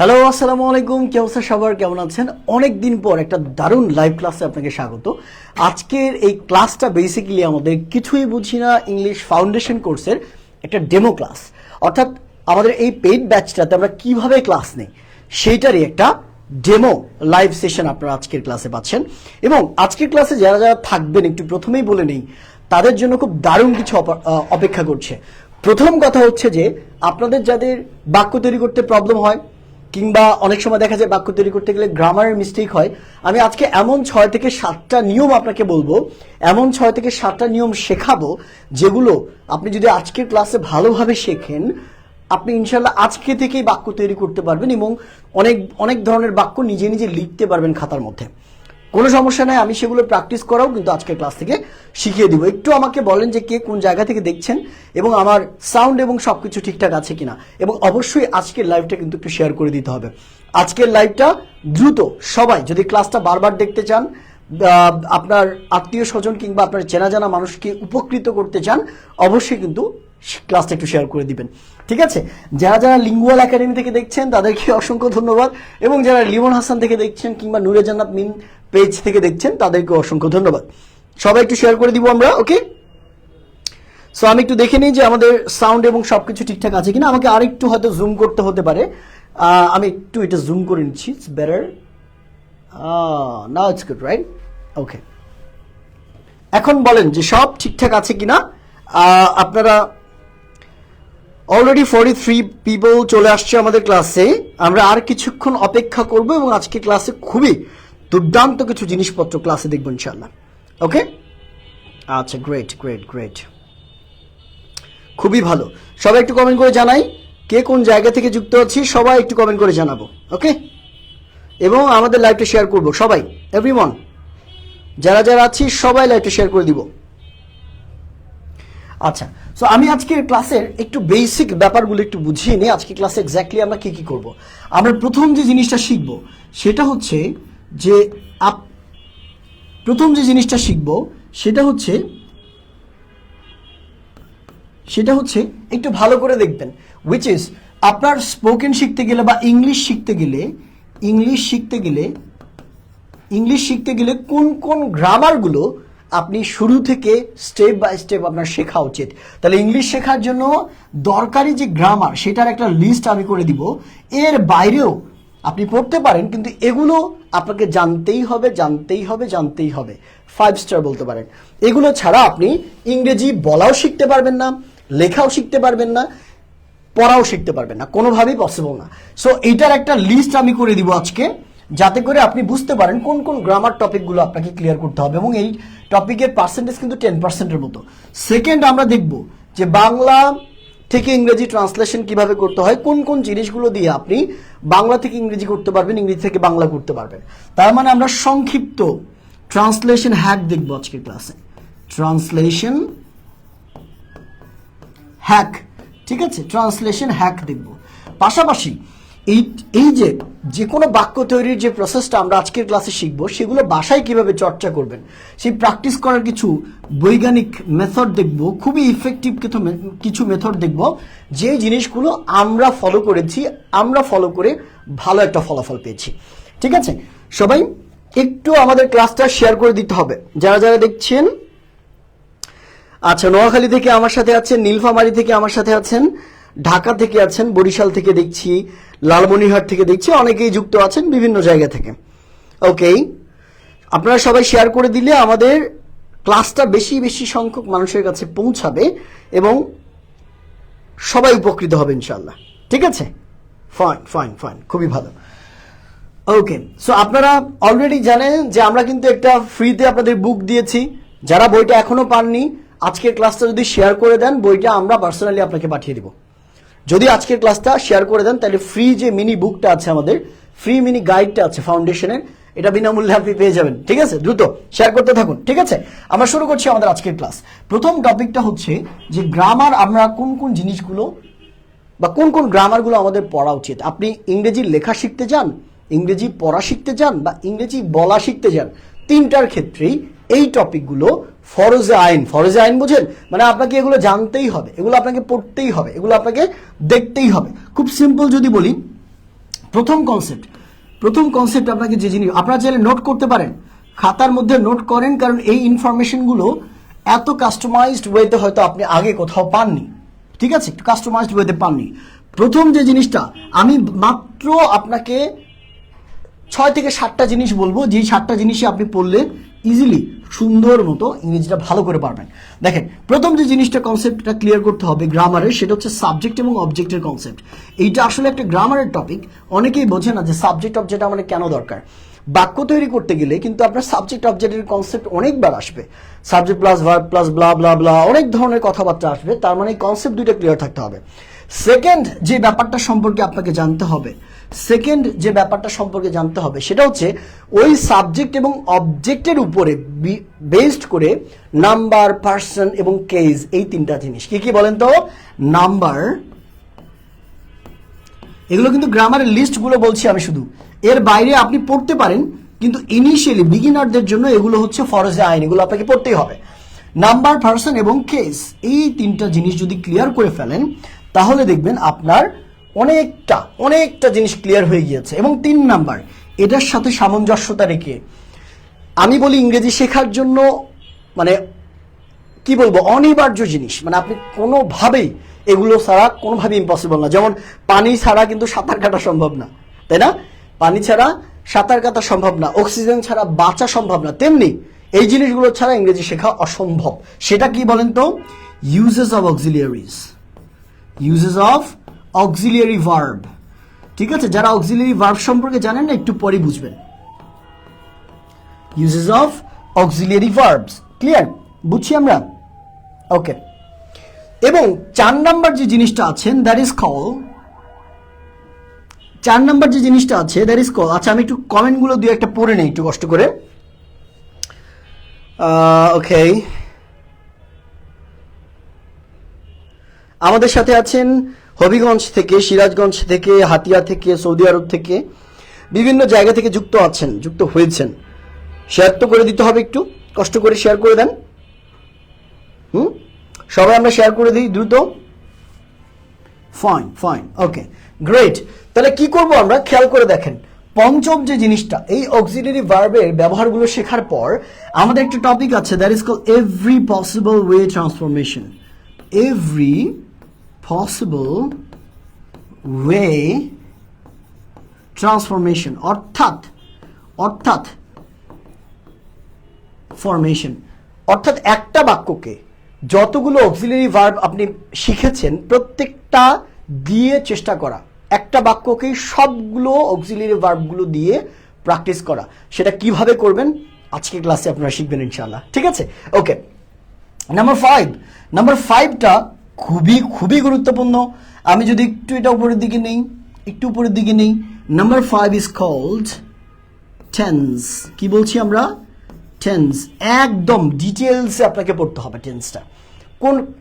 Hello, আসসালামু আলাইকুম। কি অবস্থা সবার, কেমন আছেন? অনেক দিন পর একটা দারুণ লাইভ ক্লাসে আপনাকে স্বাগত। আজকের এই ক্লাসটা বেসিক্যালি আমাদের কিছুই বুঝি না ইংলিশ ফাউন্ডেশন কোর্সের একটা ডেমো ক্লাস, অর্থাৎ আমাদের এই পেইড ব্যাচটাতে আমরা কিভাবে ক্লাস নেই সেইটারই একটা ডেমো লাইভ সেশন আপনারা আজকের ক্লাসে পাচ্ছেন। এবং আজকের ক্লাসে যারা যারা থাকবেন একটু প্রথমেই বলে নেই, তাদের জন্য খুব দারুণ কিছু অপেক্ষা করছে। প্রথম কথা হচ্ছে যে আপনাদের যাদের বাক্য তৈরি করতে প্রবলেম হয় কিংবা অনেক সময় দেখা যায় বাক্য তৈরি করতে গেলে গ্রামারের মিস্টেক হয়, আমি আজকে এমন 6 থেকে 7টা নিয়ম আপনাকে বলবো, এমন 6 থেকে 7টা নিয়ম শেখাবো যেগুলো আপনি যদি আজকের ক্লাসে ভালোভাবে শেখেন, আপনি ইনশাল্লাহ আজকে থেকেই বাক্য তৈরি করতে পারবেন এবং অনেক অনেক ধরনের বাক্য নিজে নিজে লিখতে পারবেন খাতার মধ্যে। কোনো সমস্যা নাই, আমি সেগুলো প্র্যাকটিস করাও কিন্তু আজকের ক্লাস থেকে শিখিয়ে দিব। একটু আমাকে বলেন যে কে কোন জায়গা থেকে দেখছেন এবং আমার সাউন্ড এবং সবকিছু ঠিকঠাক আছে কিনা, এবং অবশ্যই আজকের লাইভটা কিন্তু একটু শেয়ার করে দিতে হবে। আজকের লাইভটা দ্রুত সবাই, যদি ক্লাসটা বারবার দেখতে চান, আপনার আত্মীয় স্বজন কিংবা আপনার চেনা জানা মানুষকে উপকৃত করতে চান, অবশ্যই কিন্তু ক্লাসটা একটু শেয়ার করে দিবেন, ঠিক আছে? যারা যারা লিঙ্গুয়াল একাডেমি থেকে দেখছেন তাদেরকে অসংখ্য ধন্যবাদ, এবং যারা লিমন হাসান থেকে দেখছেন কিংবা নূরে জান্নাত মিন পেজ থেকে দেখছেন তাদেরকে অসংখ্য ধন্যবাদ। সবাই একটু শেয়ার করে দিব আমরা, ওকে? সো আমি একটু দেখে নিই যে আমাদের সাউন্ড এবং সবকিছু ঠিকঠাক আছে কিনা। আমাকে আরেকটু হয়তো জুম করতে হতে পারে, আমি একটু এটা জুম করে নিচ্ছি, it's better. Now it's good, right? Okay, এখন বলেন যে সব ঠিকঠাক আছে কিনা। আপনারা অলরেডি 43 পিপল চলে আসছে আমাদের ক্লাসে। আমরা আর কিছুক্ষণ অপেক্ষা করব এবং আজকে ক্লাসে খুবই দুর্দান্ত কিছু জিনিসপত্র ক্লাসে দেখবো ইনশাল্লাহ, ওকে? আচ্ছা, গ্রেট গ্রেট গ্রেট, খুবই ভালো। সবাই একটু কমেন্ট করে জানাই কে কোন জায়গা থেকে যুক্ত আছি, সবাই একটু কমেন্ট করে জানাবো, ওকে? এবং আমাদের লাইভটা শেয়ার করব সবাই, এভরিওয়ান যারা যারা আছি সবাই লাইভটা শেয়ার করে দিব। আচ্ছা, সো আমি আজকের ক্লাসের একটু বেসিক ব্যাপারগুলো একটু বুঝিয়ে নিই। আজকে ক্লাসে এক্স্যাক্টলি আমরা কি কি করব। আমরা প্রথম যে জিনিসটা শিখব সেটা হচ্ছে যে প্রথম যে জিনিসটা শিখব সেটা হচ্ছে একটু ভালো করে দেখবেন, উইচ ইজ আপনার স্পোকেন শিখতে গেলে বা ইংলিশ শিখতে গেলে কোন কোন গ্রামারগুলো আপনি শুরু থেকে স্টেপ বাই স্টেপ আপনার শেখা উচিত। তাহলে ইংলিশ শেখার জন্য দরকারি যে গ্রামার সেটার একটা লিস্ট আমি করে দিব। এর বাইরেও আপনি পড়তে পারেন, কিন্তু এগুলো আপনাকে জানতেই হবে। 5 স্টার বলতে পারেন। এগুলো ছাড়া আপনি ইংরেজি বলাও শিখতে পারবেন না, লেখাও শিখতে পারবেন না, পড়াও শিখতে পারবেন না, কোনোভাবেই পসিবল না। সো এইটার একটা লিস্ট আমি করে দিব আজকে, যাতে করে আপনি বুঝতে পারেন কোন কোন গ্রামার টপিকগুলো আপনাকে ক্লিয়ার করতে হবে, এবং এই টপিকের পার্সেন্টেজ কিন্তু 10%-এর মতো। সেকেন্ড, আমরা দেখব যে বাংলা থেকে ইংরেজি ট্রান্সলেশন কিভাবে করতে হয়, কোন কোন জিনিসগুলো দিয়ে আপনি বাংলা থেকে ইংরেজি করতে পারবেন, ইংরেজি থেকে বাংলা করতে পারবেন। তার মানে আমরা সংক্ষিপ্ত ট্রান্সলেশন হ্যাক দেখব আজকের ক্লাসে, ট্রান্সলেশন হ্যাক, ঠিক আছে? ট্রান্সলেশন হ্যাক দেখব। পাশাপাশি এই যে কোনো বাক্য তৈরির যে প্রসেসটা আমরা আজকের ক্লাসে শিখবো, সেগুলো বাসায় কিভাবে চর্চা করবেন সেই প্র্যাকটিস করার কিছু বৈজ্ঞানিক মেথড দেখব, খুবই ইফেক্টিভ কিছু মেথড দেখব, যে জিনিসগুলো আমরা ফলো করে ভালো একটা ফলাফল পেয়েছি, ঠিক আছে? সবাই একটু আমাদের ক্লাসটা শেয়ার করে দিতে হবে যারা যারা দেখছেন। আচ্ছা, নোয়াখালী থেকে আমার সাথে আছেন, নীলফামারী থেকে আমার সাথে আছেন, ঢাকা থেকে আছেন, বরিশাল থেকে দেখছি, লালমনিরহাট থেকে দেখছি, অনেকেই যুক্ত আছেন বিভিন্ন জায়গা থেকে, ওকে? আপনারা সবাই শেয়ার করে দিলে আমাদের ক্লাসটা বেশি বেশি সংখ্যক মানুষের কাছে পৌঁছাবে এবং সবাই উপকৃত হবে ইনশাল্লাহ, ঠিক আছে? ফাইন, খুবই ভালো, ওকে? সো আপনারা অলরেডি জানেন যে আমরা কিন্তু একটা ফ্রিতে আপনাদের বুক দিয়েছি। যারা বইটা এখনো পাননি, আজকের ক্লাসটা যদি শেয়ার করে দেন, বইটা আমরা পার্সোনালি আপনাকে পাঠিয়ে দিব। যদি আজকের ক্লাসটা শেয়ার করে দেন, তাহলে ফ্রি যে মিনি বুকটা আছে, আমাদের ফ্রি মিনি গাইডটা আছে ফাউন্ডেশনের, এটা বিনামূল্যে আপনি পেয়ে যাবেন, ঠিক আছে? দ্রুত শেয়ার করতে থাকুন, ঠিক আছে? আমরা শুরু করছি আমাদের আজকের ক্লাস। প্রথম টপিকটা হচ্ছে যে গ্রামার, আমরা কোন কোন জিনিসগুলো বা কোন কোন গ্রামারগুলো আমাদের পড়া উচিত। আপনি ইংরেজি লেখা শিখতে চান, ইংরেজি পড়া শিখতে চান, বা ইংরেজি বলা শিখতে চান, তিনটার ক্ষেত্রেই এই টপিকগুলো ফরজে আইন বুঝেন? মানে আপনাকে এগুলো জানতেই হবে, এগুলো আপনাকে পড়তেই হবে, এগুলো আপনাকে দেখতেই হবে। খুব সিম্পল যদি বলি, প্রথম কনসেপ্ট আপনাকে যে জিনিস আপনারা চাইলে নোট করতে পারেন, খাতার মধ্যে নোট করেন, কারণ এই ইনফরমেশনগুলো এত কাস্টমাইজড ওয়েতে হয়তো আপনি আগে কোথাও পাননি। ঠিক আছে, একটু কাস্টমাইজড ওয়েতে পাননি। প্রথম যে জিনিসটা আমি মাত্র আপনাকে 6 থেকে 7টা জিনিস বলবো, যেই 7টা জিনিসই আপনি পড়লে ইজিলি সুন্দর মতো ইংরেজিটা ভালো করে পারবেন। দেখেন, প্রথম যে জিনিসটা কনসেপ্টটা ক্লিয়ার করতে হবে গ্রামারের, সেটা হচ্ছে সাবজেক্ট এবং অবজেক্টের কনসেপ্ট। এইটা আসলে একটা গ্রামারের টপিক। অনেকেই বোঝে না যে সাবজেক্ট অবজেক্ট আমাদের কেন দরকার। বাক্য তৈরি করতে গেলে কিন্তু আপনার সাবজেক্ট অবজেক্টের কনসেপ্ট অনেকবার আসবে, সাবজেক্ট প্লাস ভার্ব প্লাস ব্লা ব্লা ব্লা, অনেক ধরনের কথাবার্তা আসবে। তার মানে কনসেপ্ট দুইটা ক্লিয়ার থাকতে হবে। সেকেন্ড যে ব্যাপারটা সম্পর্কে আপনাকে জানতে হবে, সেটা হচ্ছে ওই সাবজেক্ট এবং অবজেক্টের উপরে বেসড করে নাম্বার, পার্সন এবং কেস, এই 3টা জিনিস কি কি বলেন তো? নাম্বার, এগুলো কিন্তু গ্রামারের লিস্টগুলো বলছি আমি শুধু, এর বাইরে আপনি পড়তে পারেন, কিন্তু ইনিশিয়ালি বিগিনারদের জন্য এগুলো হচ্ছে ফরজে আইন, এগুলো আপনাকে পড়তেই হবে। নাম্বার, পার্সন এবং কেস, এই 3টা জিনিস যদি ক্লিয়ার করে ফেলেন তাহলে দেখবেন আপনার অনেকটা জিনিস ক্লিয়ার হয়ে গিয়েছে। এবং 3 নাম্বার, এটার সাথে সামঞ্জস্যতা রেখে আমি বলি ইংরেজি শেখার জন্য মানে কি বলবো, অনিবার্য জিনিস, মানে আপনি কোনোভাবেই এগুলো ছাড়া কোনোভাবেই ইম্পসিবল না। যেমন পানি ছাড়া কিন্তু সাঁতার কাটা সম্ভব না, তাই না? পানি ছাড়া সাঁতার কাটা সম্ভব না, অক্সিজেন ছাড়া বাঁচা সম্ভব না, তেমনি এই জিনিসগুলো ছাড়া ইংরেজি শেখা অসম্ভব। সেটা কি বলেন তো? Uses of auxiliary verb. ঠিক আছে, যারা অক্সিলিয়ারি ভার্ব সম্পর্কে জানেন না, একটু পরে বুঝবেন। Uses of auxiliary verbs, clear? বুঝছি আমরা? ওকে। এবং 4 নাম্বার যে জিনিসটা আছেন দ্যাট ইজ কল, আচ্ছা আমি একটু কমেন্টগুলো দিয়ে একটা পড়ে নেই একটু কষ্ট করে। ওকে, আমাদের সাথে আছেন হবিগঞ্জ থেকে, সিরাজগঞ্জ থেকে, হাতিয়া থেকে, সৌদি আরব থেকে, বিভিন্ন জায়গা থেকে যুক্ত হয়েছেন। শেয়ার তো করে দিতে হবে, একটু কষ্ট করে শেয়ার করে দেন। সবাই আমরা শেয়ার করে দিই দ্রুত। ফাইন, ওকে, গ্রেট। তাহলে কি করব আমরা, খেয়াল করে দেখেন। পঞ্চম যে জিনিসটা, এই অক্সিলিয়ারি ভার্বের ব্যবহারগুলো শেখার পর আমাদের একটা টপিক আছে that is called every possible way transformation. Every possible way transformation, অর্থাৎ ফরমেশন, অর্থাৎ একটা বাক্যকে যতগুলো অক্সিলিয়ারি ভার্ব আপনি শিখেছেন প্রত্যেকটা দিয়ে চেষ্টা করা, একটা বাক্যকে সবগুলো অক্সিলিয়ারি ভার্বগুলো দিয়ে প্র্যাকটিস করা। সেটা কিভাবে করবেন আজকে ক্লাসে আপনারা শিখবেন ইনশাআল্লাহ। ঠিক আছে, ওকে। নাম্বার 5টা খুবই গুরুত্বপূর্ণ। আমি যদি একটু এটা উপরের দিকে নেই, নাম্বার 5 ইজ কল্ড টেন্স। কি বলছি আমরা? টেন্স। একদম ডিটেলসে আপনাকে পড়তে হবে টেন্সটা।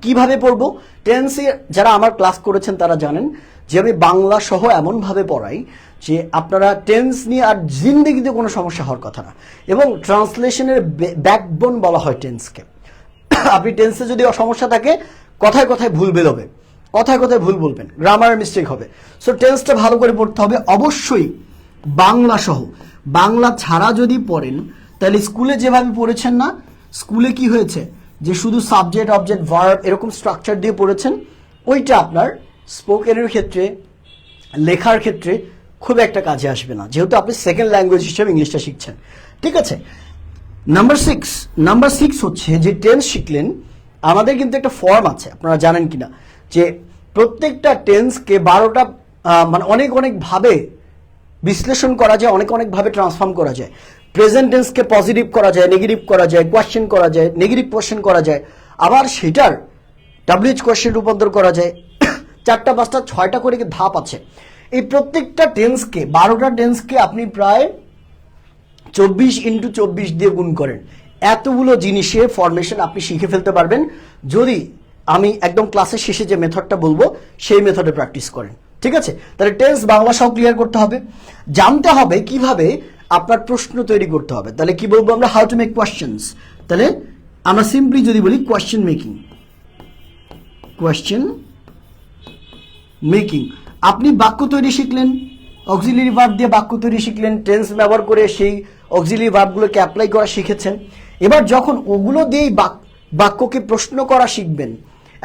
কিভাবে পড়বো? টেন্সে যারা আমার ক্লাস করেছেন তারা জানেন যে আমি বাংলা সহ এমনভাবে পড়াই যে আপনারা টেন্স নিয়ে আর জিন্দেগিতে কোনো সমস্যা হওয়ার কথা না। এবং ট্রান্সলেশনের ব্যাকবোন বলা হয় টেন্সকে। আপনি টেন্সে যদি সমস্যা থাকে, কথায় ভুল বেরোবে, কথায় ভুল বলবেন, গ্রামার মিস্টেক হবে। সো টেন্সটা ভালো করে পড়তে হবে, অবশ্যই বাংলা সহ। বাংলা ছাড়া যদি পড়েন তাহলে স্কুলে যেভাবে পড়েছেন না, স্কুলে কি হয়েছে যে শুধু সাবজেক্ট, অবজেক্ট, ভার্ব এরকম স্ট্রাকচার দিয়ে পড়েছেন, ওইটা আপনার স্পোকেনের ক্ষেত্রে, লেখার ক্ষেত্রে খুব একটা কাজে আসবে না, যেহেতু আপনি সেকেন্ড ল্যাঙ্গুয়েজ হিসেবে ইংলিশটা শিখছেন। ঠিক আছে। নাম্বার 6 হচ্ছে যে টেন্স শিখলেন, আমাদের কিন্তু একটা ফর্ম আছে, আপনারা জানেন কিনা, যে প্রত্যেকটা টেন্সকে 12টা মানে অনেক ভাবে বিশ্লেষণ করা যায়, অনেক ভাবে ট্রান্সফর্ম করা যায়। প্রেজেন্ট টেন্সকে পজিটিভ করা যায়, নেগেটিভ করা যায়, কোয়েশ্চেন করা যায়, নেগেটিভ কোয়েশ্চেন করা যায়, আবার সেটার ডাব্লিউএইচ কোয়েশ্চেন রূপান্তর করা যায়। 4টা 5টা 6টা করে ধাপ আছে। এই প্রত্যেকটা টেন্সকে 12টা টেন্সকে আপনি প্রায় 24x24 দিয়ে গুণ করেন, এতগুলো জিনিসের ফরমেশন আপনি শিখে ফেলতে পারবেন যদি আমি একদম ক্লাসের শেষে যে মেথডটা বলবো সেই মেথডে প্র্যাকটিস করেন। ঠিক আছে, তাহলে টেন্স বাংলা সহ ক্লিয়ার করতে হবে, জানতে হবে কিভাবে আপনার প্রশ্ন তৈরি করতে হবে। তাহলে কি বলবো আমরা? How to make questions. তাহলে আমরা সিম্পলি যদি বলি কোয়েশ্চেন মেকিং। আপনি বাক্য তৈরি শিখলেন, অক্সিলিয়ারি ভার্ব দিয়ে বাক্য তৈরি শিখলেন, টেন্স ব্যবহার করে সেই অক্সিলিয়ারি ভার্বগুলোকে অ্যাপ্লাই করা শিখেছেন। এবার যখন ওগুলো দিয়েই বাক্যকে প্রশ্ন করা শিখবেন,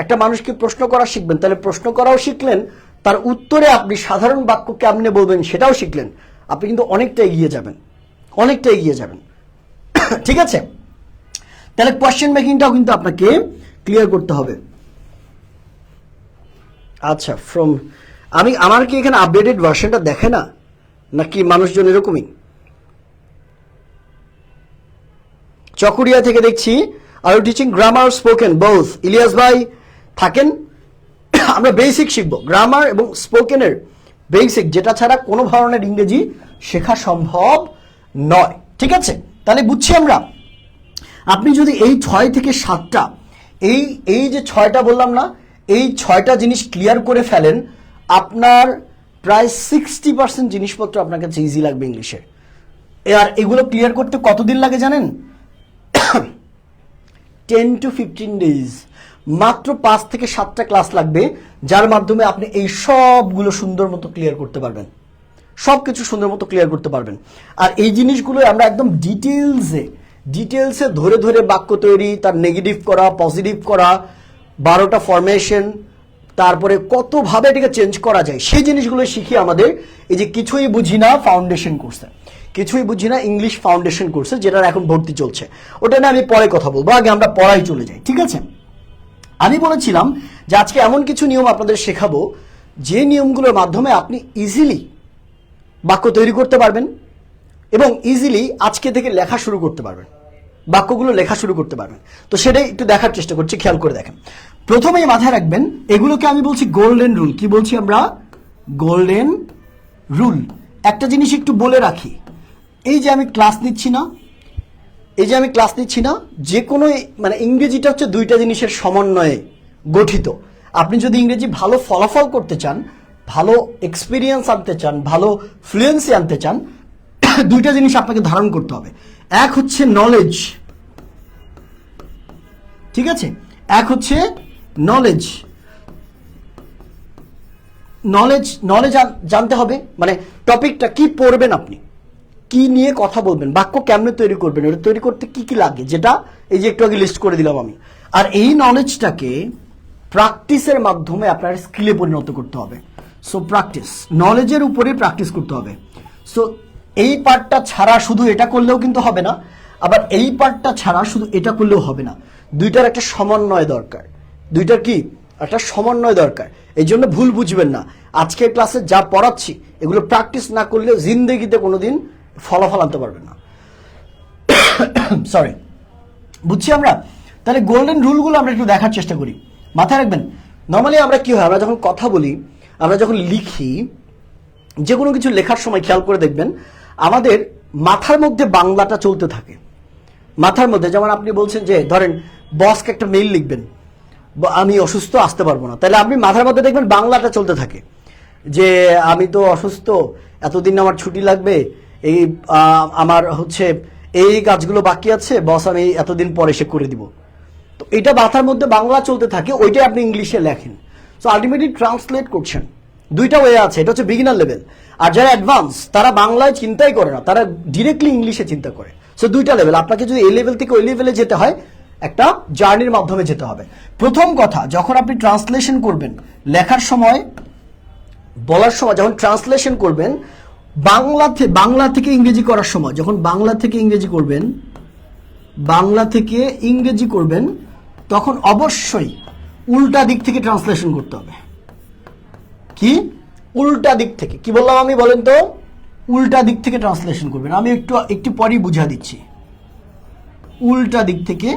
একটা মানুষকে প্রশ্ন করা শিখবেন, তাহলে প্রশ্ন করাও শিখলেন, তার উত্তরে আপনি সাধারণ বাক্য কেমনে বলবেন সেটাও শিখলেন। আপনি কিন্তু অনেকটা এগিয়ে যাবেন, অনেকটা এগিয়ে যাবেন। ঠিক আছে, তাহলে কোয়েশ্চেন মেকিংটাও কিন্তু আপনাকে ক্লিয়ার করতে হবে। আচ্ছা, আমার কি এখানে আপডেটেড ভার্সনটা দেখে না, নাকি মানুষজন এরকমই? চকরিয়া থেকে দেখছি, আর teaching grammar spoken both. Ilias ভাই থাকেন, আমরা বেসিক শিখবো, গ্রামার এবং স্পোকেনের বেসিক, যেটা ছাড়া কোনো ধরনের ইংরেজি শেখা সম্ভব নয়। ঠিক আছে, তাহলে বুঝছি আমরা। আপনি যদি এই 6 থেকে 7টা এই যে 6টা বললাম না, এই 6টা জিনিস ক্লিয়ার করে ফেলেন, আপনার প্রায় 60% জিনিসপত্র আপনার কাছে ইজি লাগবে ইংলিশে। আর এগুলো ক্লিয়ার করতে কতদিন লাগে জানেন? 10 to 15 days, মাত্র 5 থেকে 7টা ক্লাস লাগবে, যার মাধ্যমে আপনি এই সবগুলো সুন্দর মতো ক্লিয়ার করতে পারবেন, সবকিছু সুন্দর মতো ক্লিয়ার করতে পারবেন। আর এই জিনিসগুলো আমরা একদম ডিটেলসে ধরে ধরে বাক্য তৈরি, তার নেগেটিভ করা, পজিটিভ করা, 12টা ফরমেশন, তারপরে কতভাবে এটাকে চেঞ্জ করা যায়, সেই জিনিসগুলো শিখি আমাদের এই যে কিছুই বুঝি না ফাউন্ডেশন কোর্সে, কিছুই বুঝি না ইংলিশ ফাউন্ডেশন কোর্সে, যেটার এখন ভর্তি চলছে। ওটা না আমি পরে কথা বলবো, আগে আমরা পড়াই চলে যাই। ঠিক আছে, আমি বলেছিলাম যে আজকে এমন কিছু নিয়ম আপনাদের শেখাবো, যে নিয়মগুলোর মাধ্যমে আপনি ইজিলি বাক্য তৈরি করতে পারবেন এবং ইজিলি আজকে থেকে লেখা শুরু করতে পারবেন, বাক্যগুলো লেখা শুরু করতে পারবেন। তো সেটাই একটু দেখার চেষ্টা করছি, খেয়াল করে দেখেন। প্রথমেই মাথায় রাখবেন, এগুলোকে আমি বলছি গোল্ডেন রুল। কি বলছি আমরা? Golden rule. একটা জিনিস একটু বলে রাখি, এই যে আমি ক্লাস নিচ্ছি না, যে কোনো মানে ইংরেজিটা হচ্ছে 2টা জিনিসের সমন্বয়ে গঠিত। আপনি যদি ইংরেজি ভালো ফলাফল করতে চান, ভালো এক্সপিরিয়েন্স আনতে চান, ভালো ফ্লুয়েন্সি আনতে চান, 2টা জিনিস আপনাকে ধারণ করতে হবে। এক হচ্ছে নলেজ, ঠিক আছে, এক হচ্ছে নলেজ জানতে হবে, মানে টপিকটা কি পড়বেন, আপনি কি নিয়ে কথা বলবেন, বাক্য কেমনে তৈরি করবেন, এটা তৈরি করতে কি কি লাগে, যেটা এই যে একটু আগে লিস্ট করে দিলাম আমি। আর এই নলেজটাকে প্র্যাকটিসের মাধ্যমে আপনার স্কিলে পরিণত করতে হবে। সো প্র্যাকটিস, নলেজের উপরে প্র্যাকটিস করতে হবে। সো এই পার্টটা ছাড়া শুধু এটা করলেও কিন্তু হবে না, আবার এই পার্টটা ছাড়া শুধু এটা করলেও হবে না, 2টার একটা সমন্বয় দরকার। 2টার কি একটা সমন্বয় দরকার। এই জন্য ভুল বুঝবেন না, আজকের ক্লাসে যা পড়াচ্ছি এগুলো প্র্যাকটিস না করলে জিন্দেগিতে কোনোদিন ফলাফল আনতে পারবেন না। সরি, বুঝছি আমরা। তাহলে গোল্ডেন রুলগুলো আমরা একটু দেখার চেষ্টা করি। মাথায় রাখবেন, নর্মালি আমরা কি হয়, আমরা যখন কথা বলি, আমরা যখন লিখি, যে কোনো কিছু লেখার সময় খেয়াল করে দেখবেন আমাদের মাথার মধ্যে বাংলাটা চলতে থাকে। মাথার মধ্যে, যেমন আপনি বলছেন যে ধরেন বসকে একটা মেইল লিখবেন, আমি অসুস্থ, আসতে পারবো না, তাহলে আপনি মাথার মধ্যে দেখবেন বাংলাটা চলতে থাকে, যে আমি তো অসুস্থ, এতদিন আমার ছুটি লাগবে, এই আমার হচ্ছে এই কাজগুলো বাকি আছে, বস আমি এতদিন পরে এসে করে দিব। তো এটা মাথার মধ্যে বাংলা চলতে থাকে, ওইটাই আপনি ইংলিশে লেখেন। সো আলটিমেটলি ট্রান্সলেট করছেন। 2টা ওয়ে আছে, এটা হচ্ছে বিগিনার লেভেল। আর যারা অ্যাডভান্স, তারা বাংলায় চিন্তাই করে না, তারা ডিরেক্টলি ইংলিশে চিন্তা করে। সো 2টা লেভেল। আপনাকে যদি এই লেভেল থেকে ওই লেভেলে যেতে হয়, একটা জার্নির মাধ্যমে যেতে হবে। প্রথম কথা, যখন আপনি ট্রান্সলেশন করবেন, লেখার সময়, বলার সময়, যখন ট্রান্সলেশন করবেন, বাংলা থেকে ইংরেজি করার সময়, যখন বাংলা থেকে ইংরেজি করবেন, তখন অবশ্যই উল্টা দিক থেকে ট্রান্সলেশন করতে হবে। কি? উল্টা দিক থেকে। কি বললাম আমি, বলেন তো? উল্টা দিক থেকে ট্রান্সলেশন করবেন। আমি একটু পরেই বুঝা দিচ্ছি। উল্টা দিক থেকে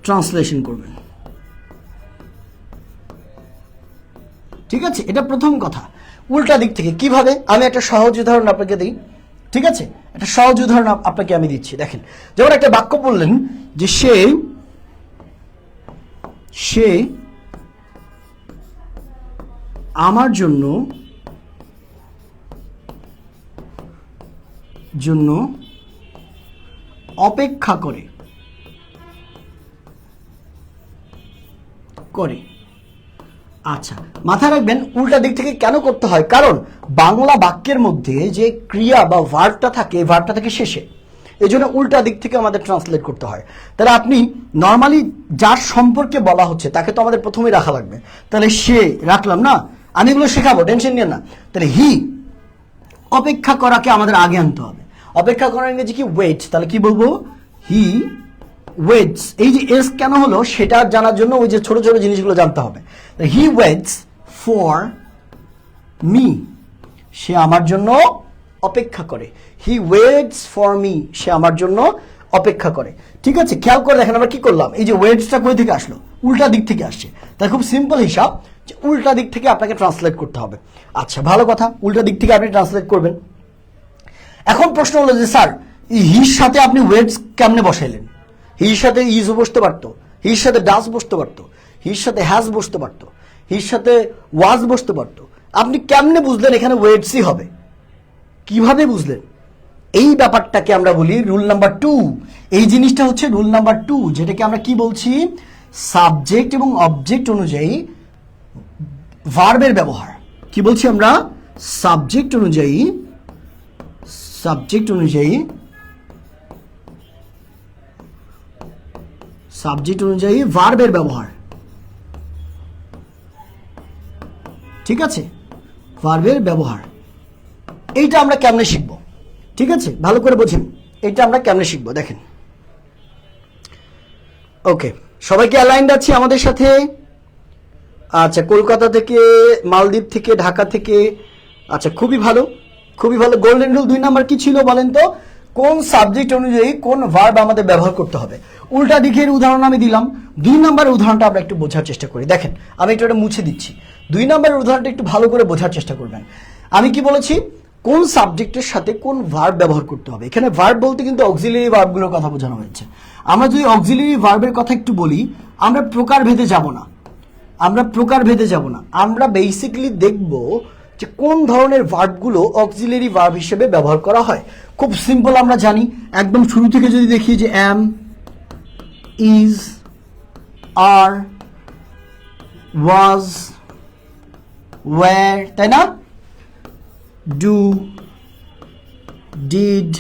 ট্রান্সলেশন করবেন। ঠিক আছে, এটা প্রথম কথা। উল্টা দিক থেকে কিভাবে, আমি একটা সহজ উদাহরণ আপনাকে দিই। ঠিক আছে, একটা সহজ উদাহরণ আপনাকে আমি দিচ্ছি। দেখেন, যেমন একটা বাক্য বললেন যে সে আমার জন্য অপেক্ষা করে। করে। আচ্ছা, মাথায় রাখবেন উল্টা দিক থেকে কেন করতে হয়, কারণ বাংলা বাক্যের মধ্যে যে ক্রিয়া বা ভার্বটা থাকে, ভার্বটা থাকে শেষে, এই জন্য উল্টা দিক থেকে আমাদের ট্রান্সলেট করতে হয়। তাহলে আপনি নর্মালি যার সম্পর্কে বলা হচ্ছে তাকে তো আমাদের প্রথমেই রাখা লাগবে, তাহলে সে রাখলাম না, আমি এগুলো শেখাবো, টেনশন নিয়ে না। তাহলে হি, অপেক্ষা করাকে আমাদের আগে আনতে হবে। অপেক্ষা করার ইংরেজি কি? ওয়েট। তাহলে কি বলবো? হি ওয়েটস। এই যে এস কেন হলো সেটা জানার জন্য ওই যে ছোট ছোট জিনিসগুলো জানতে হবে। হি ওয়েটস ফর মি, সে আমার জন্য অপেক্ষা করে। হি ওয়েটস ফর মি, সে আমার জন্য অপেক্ষা করে। ঠিক আছে, খেয়াল করে দেখেন আমরা কি করলাম। এই যে ওয়েটসটা কই থেকে আসলো? উল্টা দিক থেকে আসছে। তাই খুব সিম্পল হিসাব যে উল্টা দিক থেকে আপনাকে ট্রান্সলেট করতে হবে। আচ্ছা, ভালো কথা, উল্টা দিক থেকে আপনি ট্রান্সলেট করবেন। এখন প্রশ্ন হলো যে স্যার হির সাথে আপনি ওয়েটস কেমনে বসাইলেন? হির সাথে ইজও বসতে পারতো, হির সাথে ডাস বসতে পারতো, হির সাথে হ্যাজ বসতে পারতো, হির সাথে ওয়াজ বসতে পারতো। আপনি কেমনে বুঝলেন এখানে ওয়েটসই হবে? কিভাবে বুঝলেন? এই ব্যাপারটাকে আমরা বলি রুল নাম্বার 2। এই জিনিসটা হচ্ছে রুল নাম্বার 2, যেটাকে আমরা কি বলছি? সাবজেক্ট এবং অবজেক্ট অনুযায়ী ভার্বের ব্যবহার। কি বলছি আমরা? সাবজেক্ট অনুযায়ী ভার্বের ব্যবহার। ঠিক আছে, ভার্বের ব্যবহার এইটা আমরা কেমনে শিখবো? ঠিক আছে, ভালো করে বোঝেন এটা আমরা কেমনে শিখবো। দেখেন, ওকে, সবাইকে অ্যালাইন্ড আছি আমাদের সাথে? আচ্ছা, কলকাতা থেকে, মালদ্বীপ থেকে, ঢাকা থেকে। আচ্ছা, খুবই ভালো, খুবই ভালো। গোল্ডেন রুল 2 নাম্বার কি ছিল বলেন তো? কোন সাবজেক্ট অনুযায়ী কোন ভার্ব আমাদের ব্যবহার করতে হবে। উল্টা দিকের উদাহরণ আমি দিলাম। 2 নাম্বারের উদাহরণটা আমরা একটু বোঝার চেষ্টা করি। দেখেন, আমি একটু এটা মুছে দিচ্ছি। 2 নাম্বারের উদাহরণটা একটু ভালো করে বোঝার চেষ্টা করবেন। আমি কি বলেছি? কোন সাবজেক্টের সাথে কোন ভার্ব ব্যবহার করতে হবে। এখানে ভার্ব বলতে কিন্তু অক্সিলারি ভার্বগুলোর কথা বোঝানো হয়েছে। আমরা যদি অক্সিলারি ভার্বের কথা একটু বলি, আমরা প্রকারভেদে যাব না, আমরা বেসিক্যালি দেখব যে কোন ধরনের ভার্বগুলো অক্সিলারি ভার্ব হিসেবে ব্যবহার করা হয়। খুব সিম্পল, আমরা জানি একদম শুরু থেকে যদি দেখি যে অ্যাম, ইজ, আর, ওয়াজ, ওয়্যার, তাই না? ডু, ডিড,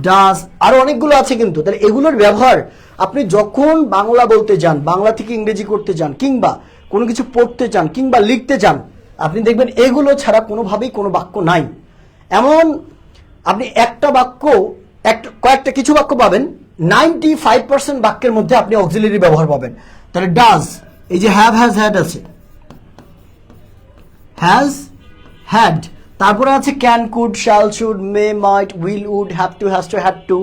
ডাজ, আরো অনেকগুলো আছে কিন্তু। তাহলে এগুলোর ব্যবহার আপনি যখন বাংলা বলতে যান, বাংলা থেকে ইংরেজি করতে যান, কিংবা কোনো কিছু পড়তে চান, কিংবা লিখতে চান, আপনি দেখবেন এগুলো ছাড়া কোনোভাবেই কোনো বাক্য নাই। এমন আপনি একটা বাক্য, কয়েকটা কিছু বাক্য পাবেন, 95% বাক্যের মধ্যে আপনি অক্সিলারি ব্যবহার পাবেন। তাহলে ডাজ, এই যে হ্যাভ, হ্যাজ, হ্যাড আছে, হ্যাজ, হ্যাড, তারপরে আছে can, could, shall, should, may, might, will, would, have to, has to, had to,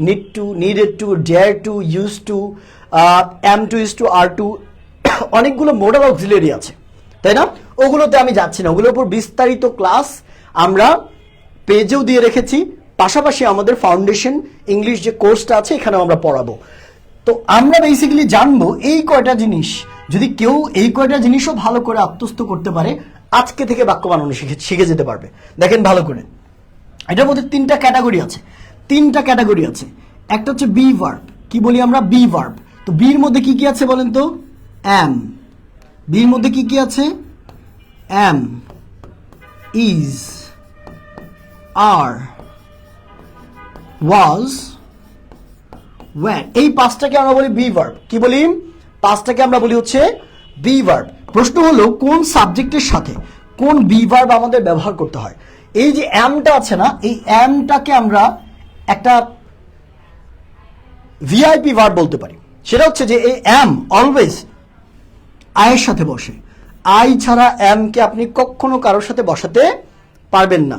need to, needed to, dare to, use to, am to, is to, are to. অনেকগুলো modal auxiliary আছে, তাই না? ওগুলোতে আমি যাচ্ছি না, ওগুলোর উপর বিস্তারিত ক্লাস আমরা পেজেও দিয়ে রেখেছি। পাশাপাশি আমাদের ফাউন্ডেশন ইংলিশ যে কোর্সটা আছে এখানেও আমরা পড়াবো। তো আমরা বেসিক্যালি জানবো এই কয়টা জিনিস। যদি কেউ এই কয়টা জিনিসও ভালো করে আত্মস্থ করতে পারে, আজকে থেকে বাক্য বানানো শিখে যেতে পারবে। দেখেন ভালো করে, এটার মধ্যে 3টা ক্যাটাগরি আছে। একটা হচ্ছে বি ভার্ব, কি বলি আমরা? Be verb. তো বির মধ্যে কি কি আছে বলেন তো? অ্যাম। বির মধ্যে কি কি আছে? অ্যাম, ইজ, আর, ওয়াজ, ওয়্যার। এই 5টাকে আমরা বলি বি ভার্ব। কি বলি? 5টাকে আমরা বলি হচ্ছে বি ভার্ব। প্রশ্ন হলো কোন সাবজেক্টের সাথে কোন বি ভার্ব আমাদের ব্যবহার করতে হয়। এই যে অ্যামটা আছে না, এই অ্যামটাকে আমরা একটা ভিআইপি ভার্ব বলতে পারি। সেটা হচ্ছে যে এই অ্যাম অলওয়েজ আয়ের সাথে বসে। আই ছাড়া অ্যামকে আপনি কখনো কারোর সাথে বসাতে পারবেন না।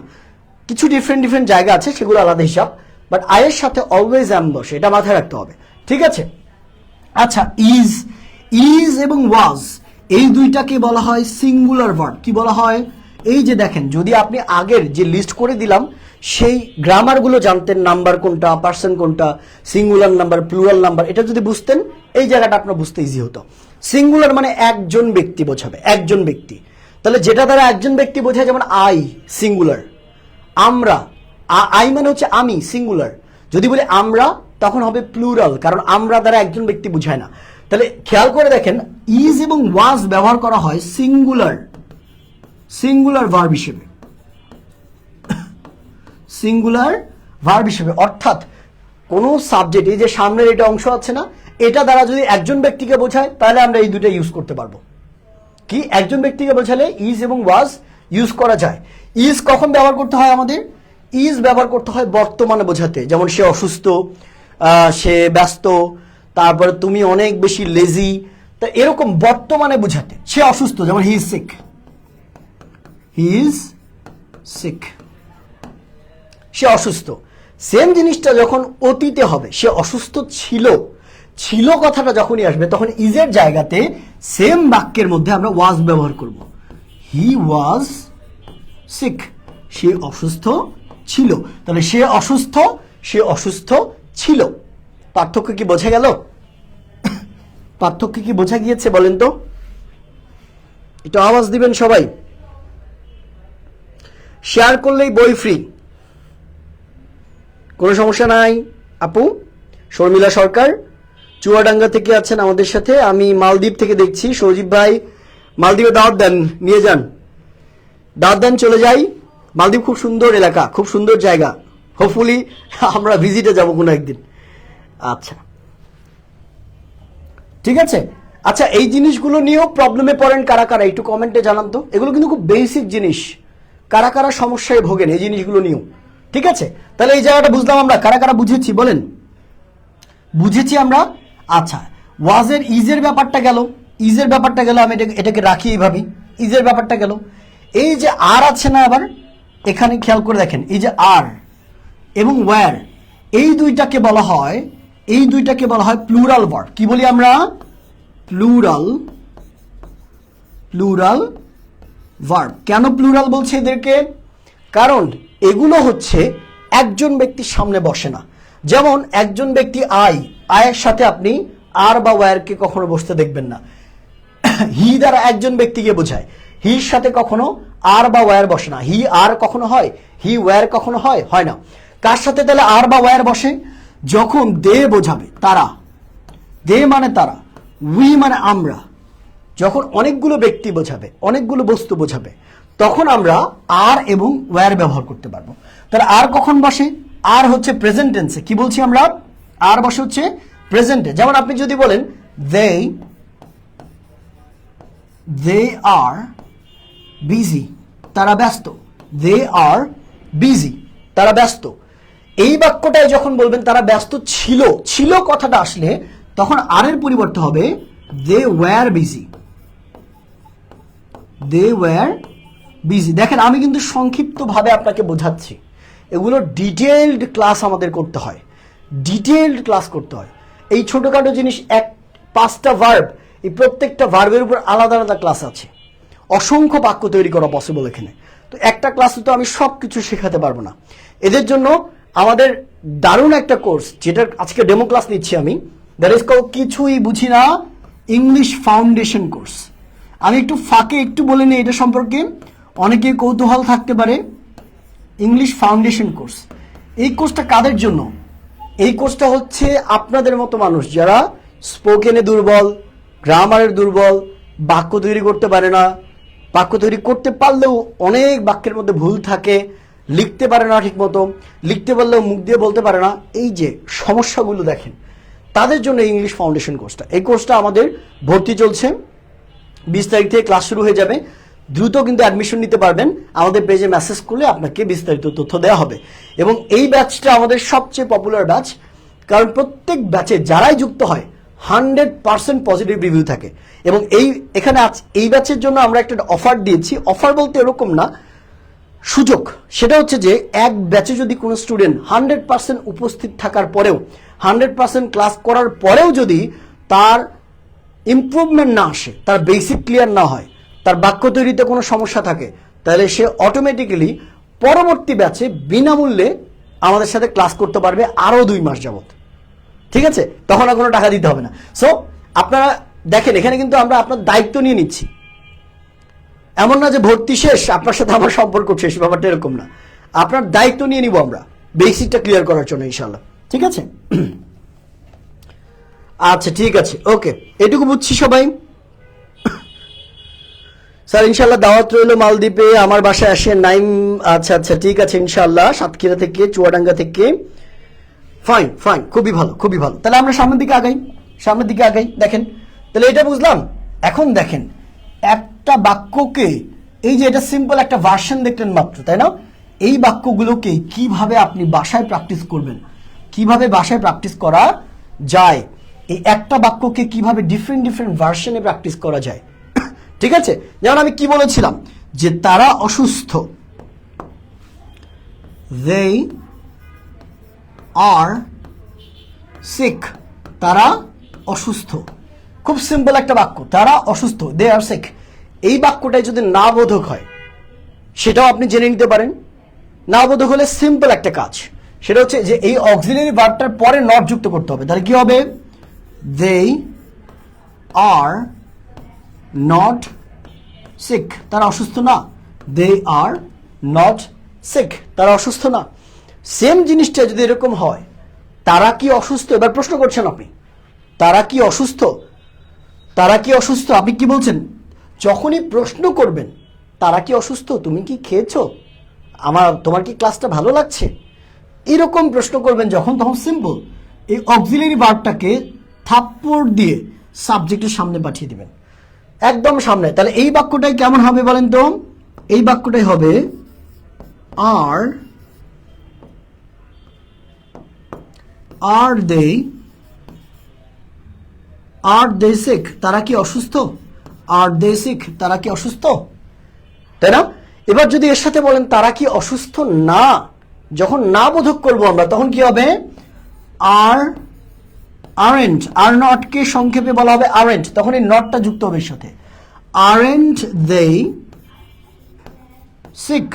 কিছু ডিফারেন্ট জায়গা আছে, সেগুলো আলাদা হিসাব, বাট আয়ের সাথে অলওয়েজ অ্যাম বসে, এটা মাথায় রাখতে হবে। ঠিক আছে? আচ্ছা, ইজ এবং ওয়াজ, এই দুইটাকে বলা হয় সিঙ্গুলার ভার্ব। কি বলা হয়? এই যে দেখেন, যদি আপনি আগের যে লিস্ট করে দিলাম সেই গ্রামারগুলো জানতেন, নাম্বার কোনটা, পার্সন কোনটা, সিঙ্গুলার নাম্বার, প্লুরাল নাম্বার, এটা যদি বুঝতেন, এই জায়গাটা আপনার বুঝতে ইজি হতো। সিঙ্গুলার মানে একজন ব্যক্তি বোঝাবে, একজন ব্যক্তি। তাহলে যেটা দ্বারা একজন ব্যক্তি বোঝায়, যেমন আই সিঙ্গুলার, আমরা, আই মানে হচ্ছে আমি সিঙ্গুলার। যদি বলি আমরা, তখন হবে প্লুরাল, কারণ আমরা দ্বারা একজন ব্যক্তি বোঝায় না। তাহলে খেয়াল করে দেখেন ইজ এবং ওয়াজ ব্যবহার করা হয় সিঙ্গুলার ভার্ব হিসেবে, সিঙ্গুলার ভার্ব হিসেবে। অর্থাৎ কোন সাবজেক্ট, এই যে সামনের এটা অংশ আছে না, এটা দ্বারা যদি একজন ব্যক্তিকে বোঝায় তাহলে আমরা এই দুটো ইউজ করতে পারবো। কি একজন ব্যক্তিকে বোঝালে ইজ এবং ওয়াজ ইউজ করা যায়। ইজ কখন ব্যবহার করতে হয় আমাদের? ইজ ব্যবহার করতে হয় বর্তমানে বোঝাতে, যেমন সে অসুস্থ, সে ব্যস্ত, তারপরে তুমি অনেক বেশি লেজি, তা এরকম বর্তমানে বোঝাতে। সে অসুস্থ, যেমন হি ইজ সিক, সে অসুস্থ। সেম জিনিসটা যখন অতীতে হবে, সে অসুস্থ ছিল কথাটা যখনই আসবে তখন ইজের জায়গাতে সেম বাক্যের মধ্যে আমরা ওয়াজ ব্যবহার করব। হি ওয়াজ সিক, সে অসুস্থ ছিল। তাহলে সে অসুস্থ ছিল। পার্থক্য কি বোঝা গেল? পার্থক্য কি বোঝা গিয়েছে বলেন তো? একটু আওয়াজ দিবেন সবাই। শেয়ার করলেই বই ফ্রি, কোনো সমস্যা নাই। আপু শর্মিলা সরকার চুয়াডাঙ্গা থেকে আছেন আমাদের সাথে। আমি মালদ্বীপ থেকে দেখছি। সজীব ভাই মালদ্বীপে দাওয়াত দেন, নিয়ে যান, দাওয়াত দেন, চলে যাই। মালদ্বীপ খুব সুন্দর এলাকা, খুব সুন্দর জায়গা। হোপফুলি আমরা ভিজিটে যাব কোনো একদিন। আচ্ছা ঠিক আছে। আচ্ছা এই জিনিসগুলো নিয়েও প্রবলেমে পড়েন কারা কারা, একটু কমেন্টে জানান তো। এগুলো কিন্তু খুব বেসিক জিনিস, কারা কারা সমস্যায় ভোগেন এই জিনিসগুলো নিয়েও। ঠিক আছে, তাহলে এই জায়গাটা বুঝলাম আমরা, কারা কারা বুঝেছি বলেন? বুঝেছি আমরা। আচ্ছা ওয়াজের ইজের ব্যাপারটা গেল, আমি এটাকে রাখি এইভাবে। ইজের ব্যাপারটা গেল। এই যে আর আছে না, আবার এখানে খেয়াল করে দেখেন, এই যে আর এবং ওয়্যার, এই দুইটাকে বলা হয় প্লুরাল ভার্ব। কি বলি আমরা? Plural verb. কেন প্লুরাল বলছি এদেরকে? কারণ এগুলো হচ্ছে একজন ব্যক্তির সামনে বসে না। যেমন একজন ব্যক্তি আয়ের সাথে আপনি আর বা ওয়্যারকে কখনো বসতে দেখবেন না। হি দ্বারা একজন ব্যক্তিকে বোঝায়, হির সাথে কখনো আর বা ওয়্যার বসে না। হি আর কখনো হয়, হি ওয়্যার কখনো হয় না। কার সাথে তাহলে আর বা ওয়্যার বসে? যখন দে বোঝাবে, তারা, দে মানে তারা, উই মানে আমরা, যখন অনেকগুলো ব্যক্তি বোঝাবে, অনেকগুলো বস্তু বোঝাবে, তখন আমরা আর এবং ওয়্যার ব্যবহার করতে পারবো। তাহলে আর কখন বসে? আর হচ্ছে প্রেজেন্ট টেন্সে। কি বলছি আমরা? আর বসে হচ্ছে প্রেজেন্টে। যেমন আপনি যদি বলেন দে আর বিজি, তারা ব্যস্ত। দে আর বিজি, তারা ব্যস্ত। এই বাক্যটায় যখন বলবেন তারা ব্যস্ত ছিল কথাটা আসলে তখন আর এর পরিবর্তে হবে দে ওয়্যার বিজি। দেখেন আমি কিন্তু সংক্ষিপ্তভাবে আপনাকে বোঝাচ্ছি, এগুলো ডিটেইলড ক্লাস আমাদের করতে হয়, এই ছোটখাটো জিনিস 5টা ভার্ব, এই প্রত্যেকটা ভার্বের উপর আলাদা আলাদা ক্লাস আছে। অসংখ্য বাক্য তৈরি করা পসিবল এখানে। তো একটা ক্লাসে তো আমি সব কিছু শেখাতে পারবো না। এদের জন্য আমাদের দারুণ একটা কোর্স, যেটা আজকে ডেমো ক্লাস নিচ্ছি আমি, দ্যাট ইজ কল্ড কিছুই বুঝি না ইংলিশ ফাউন্ডেশন কোর্স। আমি একটু ফাঁকে একটু বলে নিই এটা সম্পর্কে, অনেকেই কৌতূহল থাকতে পারে। ইংলিশ ফাউন্ডেশন কোর্স, এই কোর্সটা কাদের জন্য? এই কোর্সটা হচ্ছে আপনাদের মতো মানুষ যারা স্পোকেনে দুর্বল, গ্রামারের দুর্বল, বাক্য তৈরি করতে পারে না, বাক্য তৈরি করতে পারলেও অনেক বাক্যের মধ্যে ভুল থাকে, লিখতে পারে না ঠিক মতো, লিখতে পারলেও মুখ দিয়ে বলতে পারে না, এই যে সমস্যাগুলো দেখেন, তাদের জন্য ইংলিশ ফাউন্ডেশন কোর্সটা। এই কোর্সটা আমাদের ভর্তি চলছে, 20 তারিখ থেকে ক্লাস শুরু হয়ে যাবে। দ্রুত কিন্তু অ্যাডমিশন নিতে পারবেন, আমাদের পেজে মেসেজ করলে আপনাকে বিস্তারিত তথ্য দেওয়া হবে। এবং এই ব্যাচটা আমাদের সবচেয়ে পপুলার ব্যাচ, কারণ প্রত্যেক ব্যাচে যারাই যুক্ত হয় 100% পজিটিভ রিভিউ থাকে। এবং এখানে এই ব্যাচের জন্য আমরা একটা অফার দিয়েছি, অফার বলতে এরকম না, সুযোগ। সেটা হচ্ছে যে এক ব্যাচে যদি কোনো স্টুডেন্ট 100% উপস্থিত থাকার পরেও, 100% ক্লাস করার পরেও যদি তার ইমপ্রুভমেন্ট না আসে, তার বেসিক ক্লিয়ার না হয়, তার বাক্য তৈরিতে কোনো সমস্যা থাকে, তাহলে সে অটোমেটিক্যালি পরবর্তী ব্যাচে বিনামূল্যে আমাদের সাথে ক্লাস করতে পারবে আরও 2 মাস যাবত। ঠিক আছে, তখন আর কোনো টাকা দিতে হবে না। সো আপনারা দেখেন, এখানে কিন্তু আমরা আপনার দায়িত্ব নিয়ে নিচ্ছি, এমন না যে ভর্তি শেষ আপনার সাথে আমার সম্পর্ক শেষ, ব্যাপারটা এরকম না। আপনার দায়িত্ব নিয়ে নিব আমরা বেসিকটা ক্লিয়ার করার জন্য ইনশাল্লাহ। ঠিক আছে, আচ্ছা ঠিক আছে, ওকে, এটুকু বুঝছি সবাই। স্যার ইনশাল্লাহ দাওয়াত রইল মালদ্বীপে, আমার বাসায় আসে নাইম। আচ্ছা আচ্ছা ঠিক আছে ইনশাল্লাহ, সাতক্ষীরা থেকে, চুয়াডাঙ্গা থেকে। ফাইন ফাইন, খুবই ভালো খুবই ভালো। তাহলে আমরা সামনের দিকে আগাই, সামনের দিকে আগাই। দেখেন তাহলে এটা বুঝলাম। এখন দেখেন একটা বাক্যকে, এই যে এটা সিম্পল একটা ভার্সন দেখলেন মাত্র, তাই না? এই বাক্যগুলোকে কিভাবে আপনি বাসায় প্র্যাকটিস করবেন, কিভাবে বাসায় প্র্যাকটিস করা যায়, এই একটা বাক্যকে কিভাবে ডিফারেন্ট ডিফারেন্ট ভার্সনে প্র্যাকটিস করা যায়। ঠিক আছে, যেমন আমি কি বলেছিলাম যে তারা অসুস্থ, they are sick, তারা অসুস্থ। খুব সিম্পল একটা বাক্য, তারা অসুস্থ, they are sick। এই বাক্যটাই যদি না বোধক হয় সেটাও আপনি জেনে নিতে পারেন। না বোধক হলে সিম্পল একটা কাজ, সেটা হচ্ছে যে এই অক্সিলারি ভার্বটার পরে নট যুক্ত করতে হবে। তাহলে কি হবে? they are not sick, তারা অসুস্থ না। they are not sick, তারা অসুস্থ না। সেম জিনিসটা যদি এরকম হয়, তারা কি অসুস্থ, এবার প্রশ্ন করছেন আপনি, তারা কি অসুস্থ, তারা কি অসুস্থ, আপনি কি বলছেন? যখনই প্রশ্ন করবেন তারা কি অসুস্থ, তুমি কি খেয়েছো, তোমার কি ক্লাসটা ভালো লাগছে, এরকম প্রশ্ন করবেন যখন, তখন সিম্পল এই অক্সিলারি ভার্বটাকে থাপ্পড় দিয়ে সাবজেক্টের সামনে পাঠিয়ে দিবেন, একদম সামনে। তাহলে এই বাক্যটাই কেমন হবে বলেন তো? এই বাক্যটাই হবে are they sick, তারা কি অসুস্থ, are they sick, তারা কি অসুস্থ, তাই না? এবার যদি এর সাথে বলেন তারা কি অসুস্থ না, যখন না বোধক করবো আমরা, তখন কি হবে? aren't, are not কে সংক্ষেপে বলা হবে aren't, তখন এই নটটা যুক্ত হবে এর সাথে। aren't they sick,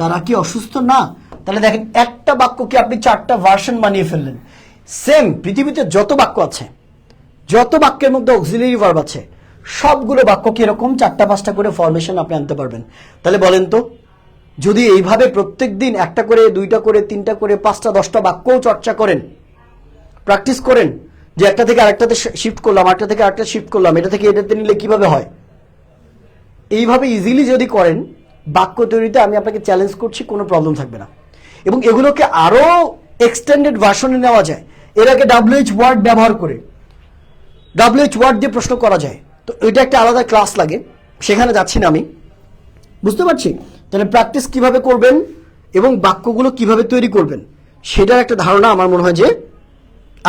তারা কি অসুস্থ না। তাহলে দেখেন একটা বাক্যকে আপনি চারটা ভার্সন বানিয়ে ফেললেন। সেম পৃথিবীতে যত বাক্য আছে, যত বাক্যের মধ্যে অক্সিলারি ভার্ব আছে, সবগুলো বাক্যকে এরকম চারটা পাঁচটা করে ফরমেশন আপনি আনতে পারবেন। তাহলে বলেন তো, যদি এইভাবে প্রত্যেক দিন একটা করে, দুইটা করে, তিনটা করে, 5টা 10টা বাক্যও চর্চা করেন, প্র্যাকটিস করেন, যে একটা থেকে আরেকটাতে শিফট করলাম, আরেকটা থেকে আরেকটা শিফট করলাম, এটা থেকে এটাতে নিলে কিভাবে হয়, এইভাবে ইজিলি যদি করেন, বাক্য তৈরিতে আমি আপনাকে চ্যালেঞ্জ করছি, কোনো প্রবলেম থাকবে না। এবং এগুলোকে আরো এক্সটেন্ডেড ভার্সনে নেওয়া যায়। এর আগে WH ওয়ার্ড ব্যবহার করে, WH ওয়ার্ড দিয়ে প্রশ্ন করা যায়। তো এটা একটা আলাদা ক্লাস লাগে, সেখানে যাচ্ছি না আমি, বুঝতে পারছি। তাহলে প্র্যাকটিস কিভাবে করবেন এবং বাক্যগুলো কিভাবে তৈরি করবেন, সেটার একটা ধারণা আমার মনে হয় যে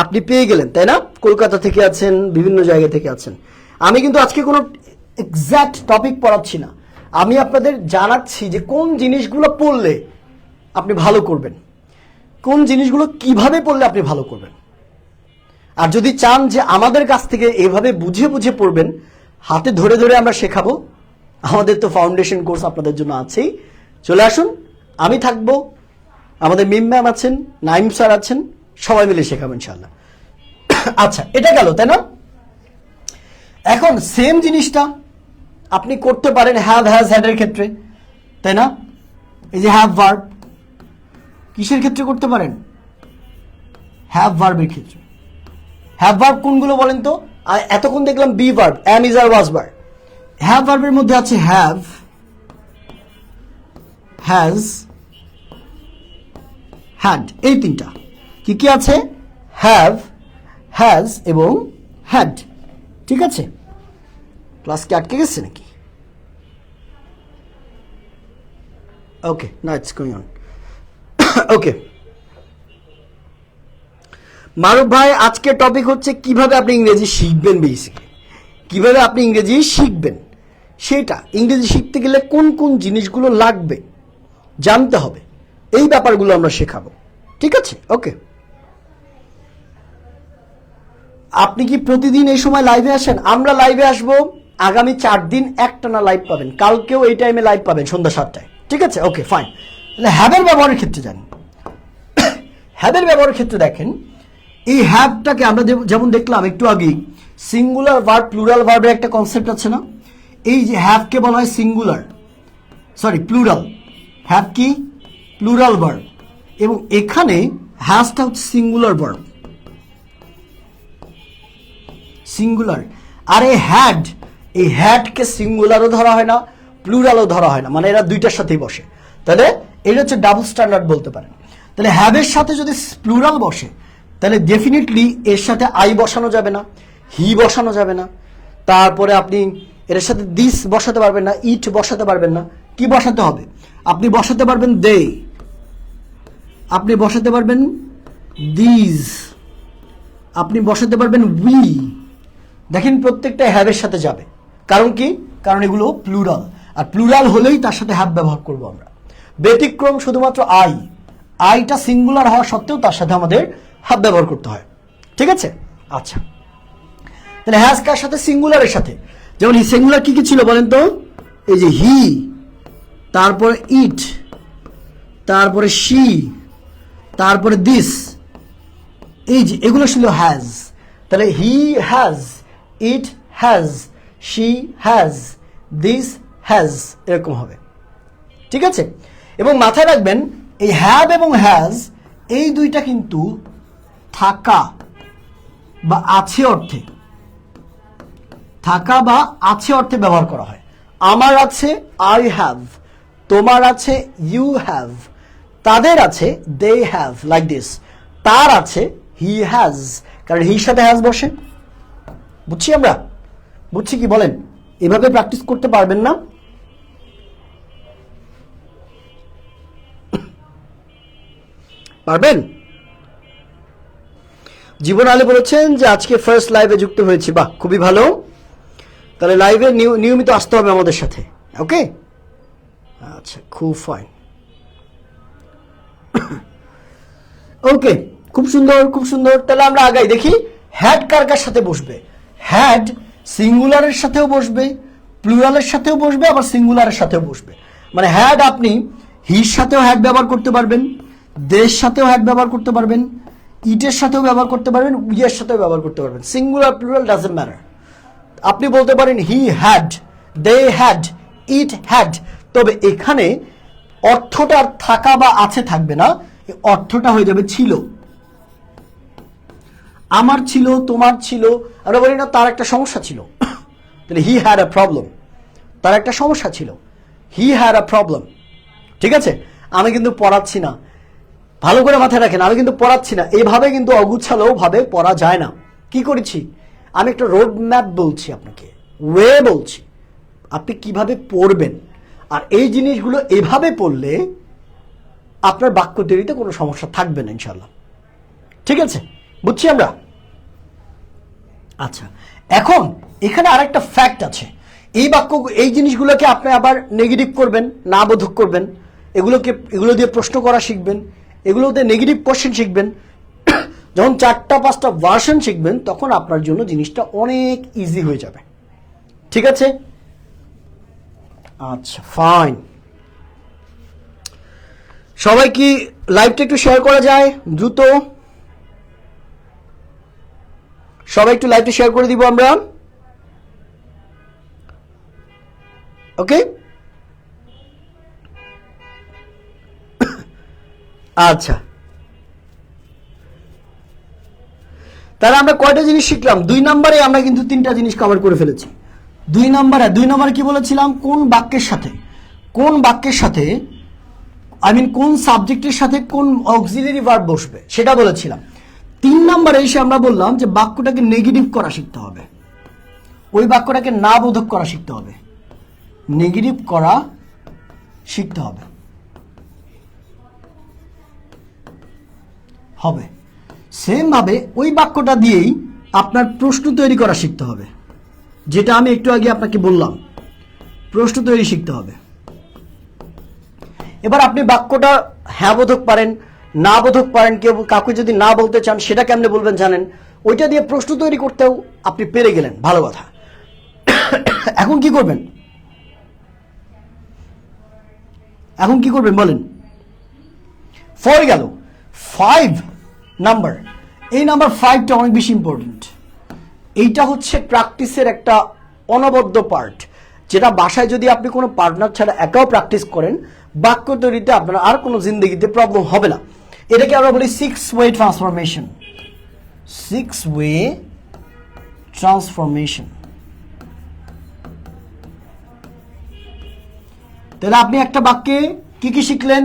আপনি পেয়ে গেলেন, তাই না? কলকাতা থেকে আছেন, বিভিন্ন জায়গা থেকে আছেন। আমি কিন্তু আজকে কোনো এক্সাক্ট টপিক পড়াচ্ছি না, আমি আপনাদের জানাচ্ছি যে কোন জিনিসগুলো পড়লে আপনি ভালো করবেন, কোন জিনিসগুলো কিভাবে পড়লে আপনি ভালো করবেন। আর যদি চান যে আমাদের কাছ থেকে এভাবে বুঝে বুঝে পড়বেন, হাতে ধরে ধরে আমরা শেখাবো, আমাদের তো ফাউন্ডেশন কোর্স আপনাদের জন্য আছেই। চলে আসুন, আমি থাকবো, আমাদের মিম ম্যাম আছেন, নাইম স্যার আছেন, সবাই মিলে শেখাবো ইনশাল্লাহ। আচ্ছা, এটা গেল, তাই না? এখন সেম জিনিসটা আপনি করতে পারেন হ্যাভ, হ্যাজ, হ্যাড এর ক্ষেত্রে, তাই না? এই যে হ্যাভ ভার্ব, কিসের ক্ষেত্রে করতে পারেন? হ্যাভ ভার্বের ক্ষেত্রে। হ্যাভ ভার্ব কোনগুলো বলেন তো? এতক্ষণ দেখলাম be verb, am, is, are, was verb. Have ভার্বের মধ্যে আছে হ্যাভ, হ্যাজ, হ্যাড, এই তিনটা। কি কি আছে? হ্যাভ, হ্যাজ এবং হ্যাড। ঠিক আছে? ক্লাস কি আটকে গেছে নাকি? ওকে, না ইটস গোইং অন। ওকে, মারুফ ভাই, আজকের টপিক হচ্ছে কিভাবে আপনি ইংরেজি শিখবেন। বেসিক্যালি কিভাবে আপনি ইংরেজি শিখবেন, সেটা ইংরেজি শিখতে গেলে কোন কোন জিনিসগুলো লাগবে জানতে হবে, এই ব্যাপারগুলো আমরা শেখাবো। ঠিক আছে? ওকে, আপনি কি প্রতিদিন এই সময় লাইভে আসেন? আমরা লাইভে আসবো আগামী 4 দিন, একটানা লাইভ পাবেন। কালকেও এই টাইমে লাইভ পাবেন সন্ধ্যা 7টায়। ঠিক আছে? Okay fine. হ্যাভের ব্যবহারের ক্ষেত্রে জানি, হ্যাভের ব্যবহারের ক্ষেত্রে দেখেন, এই হ্যাভটাকে আমরা যেমন দেখলাম একটু আগেই, সিঙ্গুলার ভার্ব, প্লুরাল ভার্বের একটা কনসেপ্ট আছে না? এই যে হ্যাভকে বলা হয় সিঙ্গুলার, সরি প্লুরাল। হ্যাভ কি? Plural verb. এবং এখানে হ্যাজটা হচ্ছে সিঙ্গুলার ভার্ব। সিঙ্গুলার। আর এই হ্যাডকে সিঙ্গুলারও ধরা হয় না, প্লুরালও ধরা হয় না, মানে এরা দুইটার সাথেই বসে। তাহলে এটা হচ্ছে ডাবল স্ট্যান্ডার্ড বলতে পারেন। তাহলে হ্যাভের সাথে যদি প্লুরাল বসে তাহলে ডেফিনেটলি এর সাথে আই বসানো যাবে না, হি বসানো যাবে না, তারপরে আপনি এর সাথে দিস বসাতে পারবেন না, ইট বসাতে পারবেন না। কি বসাতে হবে? আপনি বসাতে পারবেন দে, আপনি বসাতে পারবেন দিস, আপনি বসাতে পারবেন উই। দেখেন প্রত্যেকটা হ্যাভের সাথে যাবে। কারণ কি? কারণ এগুলো প্লুরাল, আর প্লুরাল হলেই তার সাথে হ্যাভ ব্যবহার করব আমরা। ব্যতিক্রম শুধুমাত্র আইটা সিঙ্গুলার হওয়া সত্ত্বেও তার সাথে আমাদের হ্যাভ ব্যবহার করতে হয়। ঠিক আছে? আচ্ছা, তাহলে হ্যাজ কার সাথে? সিঙ্গুলারের সাথে। যেমন সিঙ্গুলার কি কি ছিল বলেন তো? এই যে হি, তারপরে ইট, তারপরে শি, তারপরে দিস, এই যে এগুলো ছিল হ্যাজ। তাহলে he has, it has, she has, this has, এরকম হবে। ঠিক আছে? এবং মাথায় রাখবেন এই হ্যাভ এবং হ্যাজ এই দুইটা কিন্তু থাকা বা আছে অর্থে, থাকা বা আছে অর্থে ব্যবহার করা হয়। আমার আছে আই হ্যাভ, তোমার আছে ইউ হ্যাভ, তাদের আছে দে হ্যাভ, লাইক দিস। তার আছে হি হ্যাজ, কারণ হির সাথে হ্যাজ বসে। বুঝছি আমরা? বুঝছি কি বলেন? এভাবে প্র্যাকটিস করতে পারবেন না? পারবেন? জীবন আলী বলেছেন যে আজকে ফার্স্ট লাইভে যুক্ত হয়েছি। বাহ, খুবই ভালো। তাহলে লাইভে নিয়মিত আসতে হবে আমাদের সাথে। ওকে, আচ্ছা, খুব ফাইন। ওকে, খুব সুন্দর, খুব সুন্দর। তাহলে আমরা আগাই, দেখি হ্যাড কার কার সাথে বসবে। হ্যাড সিঙ্গুলারের সাথেও বসবে, প্লুরালের সাথেও বসবে, আবার সিঙ্গুলারের সাথেও বসবে। মানে হ্যাড আপনি হির সাথেও হ্যাড ব্যবহার করতে পারবেন, দের সাথেও হ্যাড ব্যবহার করতে পারবেন, ইটের সাথেও ব্যবহার করতে পারবেন, উইয়ের সাথেও ব্যবহার করতে পারবেন। Singular plural doesn't matter. আপনি বলতে পারেন he had, they had, it had. তবে এখানে অর্থটা থাকা বা আছে থাকবে না, অর্থটা হয়ে যাবে ছিল। আমার ছিল, তোমার ছিল। আমরা বলি না তার একটা সমস্যা ছিল, তাহলে হি হ্যাড আ প্রবলেম। তার একটা সমস্যা ছিল, হি হ্যাড আ প্রবলেম। ঠিক আছে? আমি কিন্তু পড়াচ্ছি না, ভালো করে মাথায় রাখেন, আমি কিন্তু পড়াচ্ছি না। এইভাবে কিন্তু অগুচ্ছালো ভাবে পড়া যায় না। কি করেছি? আমি একটা রোড ম্যাপ বলছি আপনাকে, ওয়ে বলছি, আপনি কিভাবে পড়বেন। আর এই জিনিসগুলো এভাবে পড়লে আপনার বাক্য তৈরিতে কোনো সমস্যা থাকবে না ইনশাল্লাহ। ঠিক আছে? বুঝছি আমরা? আচ্ছা, এখন এখানে আরেকটা ফ্যাক্ট আছে। এই বাক্য, এই জিনিসগুলোকে আপনি আবার নেগেটিভ করবেন, না বোধক করবেন, এগুলো দিয়ে প্রশ্ন করা শিখবেন, এগুলোতে নেগেটিভ কোশ্চেন শিখবেন। যখন 4-5টা ভার্সন শিখবেন তখন আপনার জন্য জিনিসটা অনেক ইজি হয়ে যাবে। ঠিক আছে? আচ্ছা, ফাইন। সবাই কি লাইভটা একটু শেয়ার করা যায় দ্রুত? সবাই একটু লাইভটা শেয়ার করে দিব আমরা। ওকে, আচ্ছা। তাহলে আমরা কয়টা জিনিস শিখলাম? 2 নম্বরে আমরা কিন্তু 3টা জিনিস কভার করে ফেলেছি। 2 নম্বরে কি বলেছিলাম? কোন বাক্যের সাথে কোন সাবজেক্টের সাথে কোন অক্সিলারি ভার্ব বসবে সেটা বলেছিলাম। 3 নম্বরে এসে আমরা বললাম যে বাক্যটাকে নেগেটিভ করা শিখতে হবে, ওই বাক্যটাকে না বোধক করা শিখতে হবে, নেগেটিভ করা শিখতে হবে। সেম ভাবে ওই বাক্যটা দিয়েই আপনার প্রশ্ন তৈরি করা শিখতে হবে, যেটা আমি একটু আগে আপনাকে বললাম, প্রশ্ন তৈরি শিখতে হবে। এবার আপনি বাক্যটা হ্যাঁ বোধক পারেন, না বোধক পারেন, কেউ কাউকে যদি না বলতে চান সেটা কেমনে বলবেন জানেন, ওইটা দিয়ে প্রশ্ন তৈরি করতেও আপনি পেরে গেলেন, ভালো কথা। এখন কি করবেন? বলেন। 4 গেল, 5 নাম্বার। এই নাম্বার 5টা অনেক বেশি ইম্পর্টেন্ট। এইটা হচ্ছে প্র্যাকটিসের একটা অনবদ্য পার্ট, যেটা বাসায় যদি আপনি কোনো পার্টনার ছাড়া একাও প্র্যাকটিস করেন, বাক্য তৈরিতে আপনার আর কোনো জিন্দগিতে প্রবলেম হবে না। এটাকে আমরা বলি 6 ওয়ে ট্রান্সফরমেশন। 6 way transformation. তাহলে আপনি একটা বাক্যে কি কি শিখলেন?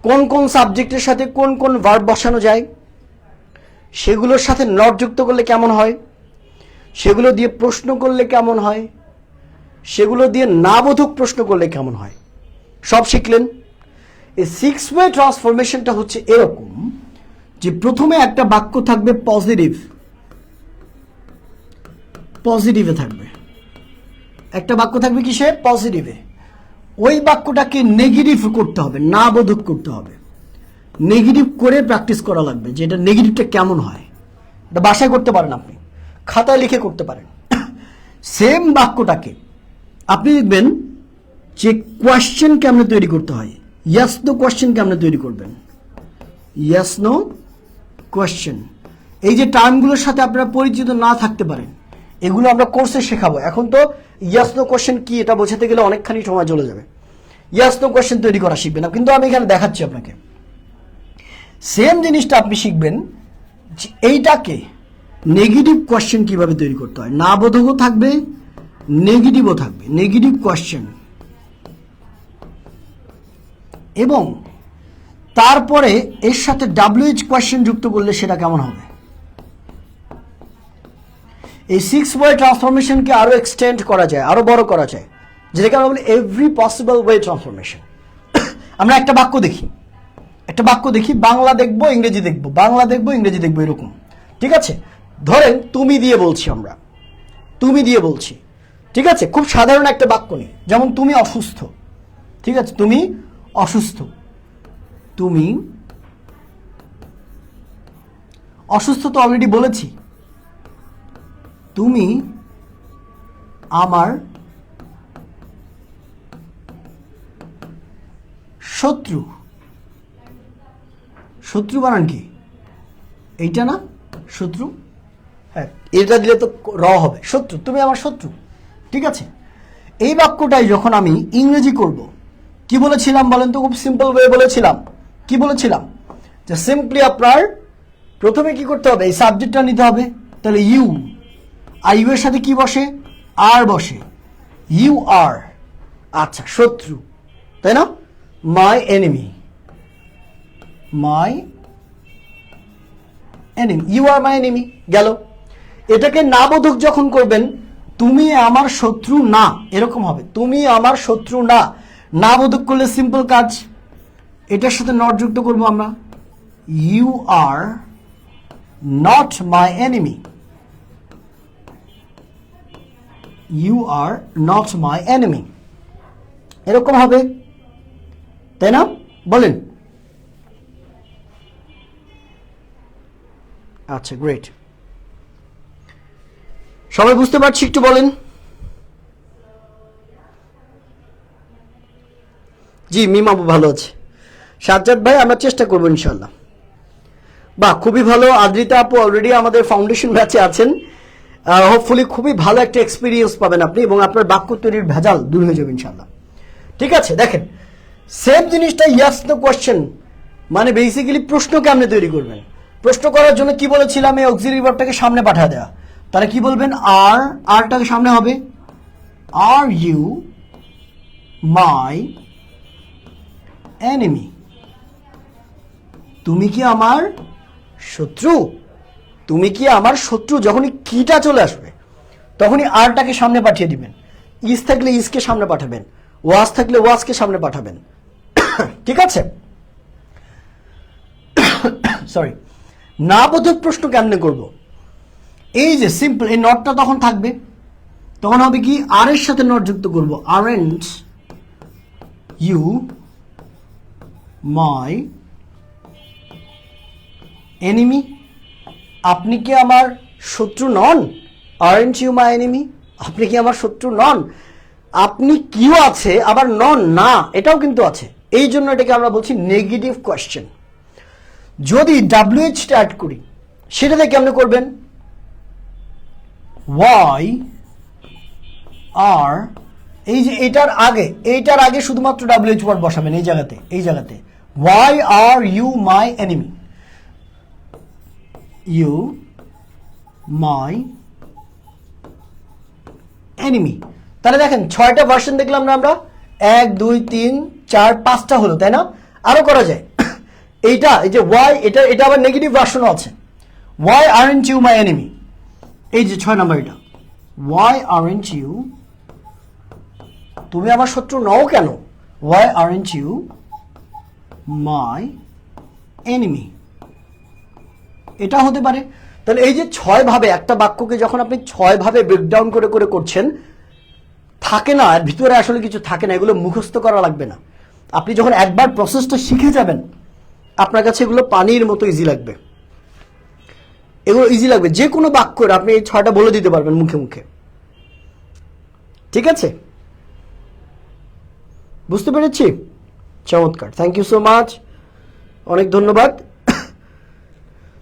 কোন কোন সাবজেক্টের সাথে কোন কোন ভার্ব বসানো যায়, সেগুলোর সাথে নট যুক্ত করলে কেমন হয়, সেগুলো দিয়ে প্রশ্ন করলে কেমন হয়, সেগুলো দিয়ে নাবোধক প্রশ্ন করলে কেমন হয়, সব শিখলেন। এই 6 ওয়ে ট্রান্সফরমেশনটা হচ্ছে এরকম যে প্রথমে একটা বাক্য থাকবে পজিটিভে থাকবে, একটা বাক্য থাকবে কিসে? পজিটিভে। ওই বাক্যটাকে নেগেটিভ করতে হবে, নাবোধক করতে হবে, নেগেটিভ করে প্র্যাকটিস করা লাগবে যে এটা নেগেটিভটা কেমন হয়। এটা বাসায় করতে পারেন, আপনি খাতায় লিখে করতে পারেন। সেম বাক্যটাকে আপনি দেখবেন যে কোয়েশ্চেন কেমনে তৈরি করতে হয়, ইয়েস নো কোয়েশ্চেন কেমনে তৈরি করবেন, ইয়েস নো কোয়েশ্চেন। এই যে টার্মগুলোর সাথে আপনারা পরিচিত না থাকতে পারেন, এগুলো আমরা কোর্সে শেখাবো। এখন তো ইয়েস নো কোয়েশ্চেন কি এটা বোঝাতে গেলে অনেকখানি সময় চলে যাবে। ইয়েস নো কোয়েশ্চেন তৈরি করা শিখবেন না, কিন্তু আমি এখানে দেখাচ্ছি আপনাকে। সেম জিনিসটা আপনি শিখবেন যে এইটাকে নেগেটিভ কোয়েশ্চেন কিভাবে তৈরি করতে হয়। না বোধকও থাকবে, নেগেটিভও থাকবে, নেগেটিভ কোয়েশ্চেন। এবং তারপরে এর সাথে WH কোয়েশ্চেন যুক্ত করলে সেটা কেমন হবে। এই 6 ওয়ে ট্রান্সফরমেশনকে আরো এক্সটেন্ড করা যায়, আরো বড় করা যায়, যেটাকে আমরা বলি এভরি পসিবল ওয়ে ট্রান্সফরমেশন। আমরা একটা বাক্য দেখি, বাংলা দেখবো, ইংরেজি দেখবো, বাংলা দেখবো, ইংরেজি দেখবো, এরকম। ঠিক আছে, ধরেন তুমি দিয়ে বলছি, আমরা তুমি দিয়ে বলছি। ঠিক আছে, খুব সাধারণ একটা বাক্য নেই, যেমন তুমি অসুস্থ। ঠিক আছে, তুমি অসুস্থ, তুমি অসুস্থ তো অলরেডি বলেছি। তুমি আমার শত্রু। শত্রু বানান কি? এইটা না, শত্রু। হ্যাঁ, এটা দিলে তো র হবে, শত্রু, তুমি আমার শত্রু। ঠিক আছে, এই বাক্যটাই যখন আমি ইংরেজি করব, কি বলেছিলাম বলেন তো? খুব সিম্পল ওয়ে বলেছিলাম। কি বলেছিলাম? যে সিম্পলি আপনার প্রথমে কি করতে হবে? এই সাবজেক্টটা নিতে হবে। তাহলে ইউ, আর ইউ এর সাথে কি বসে? আর বসে। ইউ আর, আচ্ছা, শত্রু, তাই না? My enemy, my enemy, you are my enemy, গেল। এটাকে নাবোধক যখন করবেন, তুমি আমার শত্রু না, এরকম হবে, তুমি আমার শত্রু না। নাবোধক করলে সিম্পল কাজ, এটার সাথে নট যুক্ত করবো আমরা, you are not my enemy, you are not my enemy, এরকম হবে, তাই না? বলেন। আচ্ছা, গ্রেট, সবাই বুঝতে পারছি? একটু বলেন। জি, মিমাবু ভালো আছে। সাজ্জাদ ভাই, আমরা চেষ্টা করবো ইনশাল্লাহ। বাহ, খুবই ভালো। আদ্রিতা আপু অলরেডি আমাদের ফাউন্ডেশন ব্যাচে আছেন। হোপফুলি খুবই ভালো একটা এক্সপিরিয়েন্স পাবেন আপনি, এবং আপনার বাক্য তৈরির ভেজাল দূর হয়ে যাবে ইনশাল্লাহ। ঠিক আছে, দেখেন সেম জিনিসটা ইয়েস নো কোয়েশ্চেন, মানে বেসিক্যালি প্রশ্ন কেমনে তৈরি করবেন। প্রশ্ন করার জন্য কি বলেছিলাম? এই অক্সিলারি ভার্বটাকে সামনে পাঠা দেওয়া। তাহলে কি বলবেন? আরটাকে সামনে হবে, আর ইউ মাই এনিমি, তুমি কি আমার শত্রু, তুমি কি আমার শত্রু। যখনই কিটা চলে আসবে তখনই আরটাকে সামনে পাঠিয়ে দিবেন। ইস থাকলে ইসকে সামনে পাঠাবেন, ওয়াজ থাকলে ওয়াজকে সামনে পাঠাবেন। ঠিক আছে, সরি। নাবোধক প্রশ্ন কেমনে করব? এই যে সিম্পল, এই নটটা তখন থাকবে, তখন হবে কি? আর এর সাথে নট যুক্ত করবো, আরন্ট ইউ মাই এনিমি, আপনি কি আমার শত্রু নন। আরন্ট ইউ মাই এনিমি, আপনি কি আমার শত্রু নন। আপনি কিও আছে, আবার নন না, এটাও কিন্তু আছে। এই জন্য এটাকে আমরা বলছি নেগেটিভ কোয়েশ্চেন। যদি WH টা অ্যাড করি, সেটাতে কেমনে করবেন? ওয়াই আর, এই যে এইটার আগে শুধুমাত্র WH ওয়ার্ড বসাবেন, এই জায়গাতে why are you my enemy, you my enemy. তাহলে দেখেন 6টা ভার্সন দেখলাম না আমরা, 1 2 3 4 5টা হলো, তাই না? আরো করা যায়। এইটা এই যে ওয়াই, এটা আবার নেগেটিভ ভার্সনও আছে। ওয়াই আরএন্ট ইউ মাই এনিমি, এই যে 6 নাম্বার, এটা ওয়াই আরএন্ট ইউ, তুমি আমার শত্রু নও কেন? ওয়াই আরএন্ট ইউ মাই এনিমি, এটা হতে পারে। তাহলে এই যে 6 ভাবে একটা বাক্যকে যখন আপনি 6 ভাবে ব্রেকডাউন করে করে করছেন, থাকে না এর ভিতরে আসলে কিছু থাকে না, এগুলো মুখস্থ করা লাগবে না। আপনি যখন একবার প্রসেসটা শিখে যাবেন, আপনার কাছে এগুলো পানির মতো ইজি লাগবে, এগুলো ইজি লাগবে। যে কোনো বাক্যের আপনি এই 6টা বলে দিতে পারবেন মুখে মুখে। ঠিক আছে, বুঝতে পেরেছি? চমৎকার, থ্যাংক ইউ সো মাচ, অনেক ধন্যবাদ।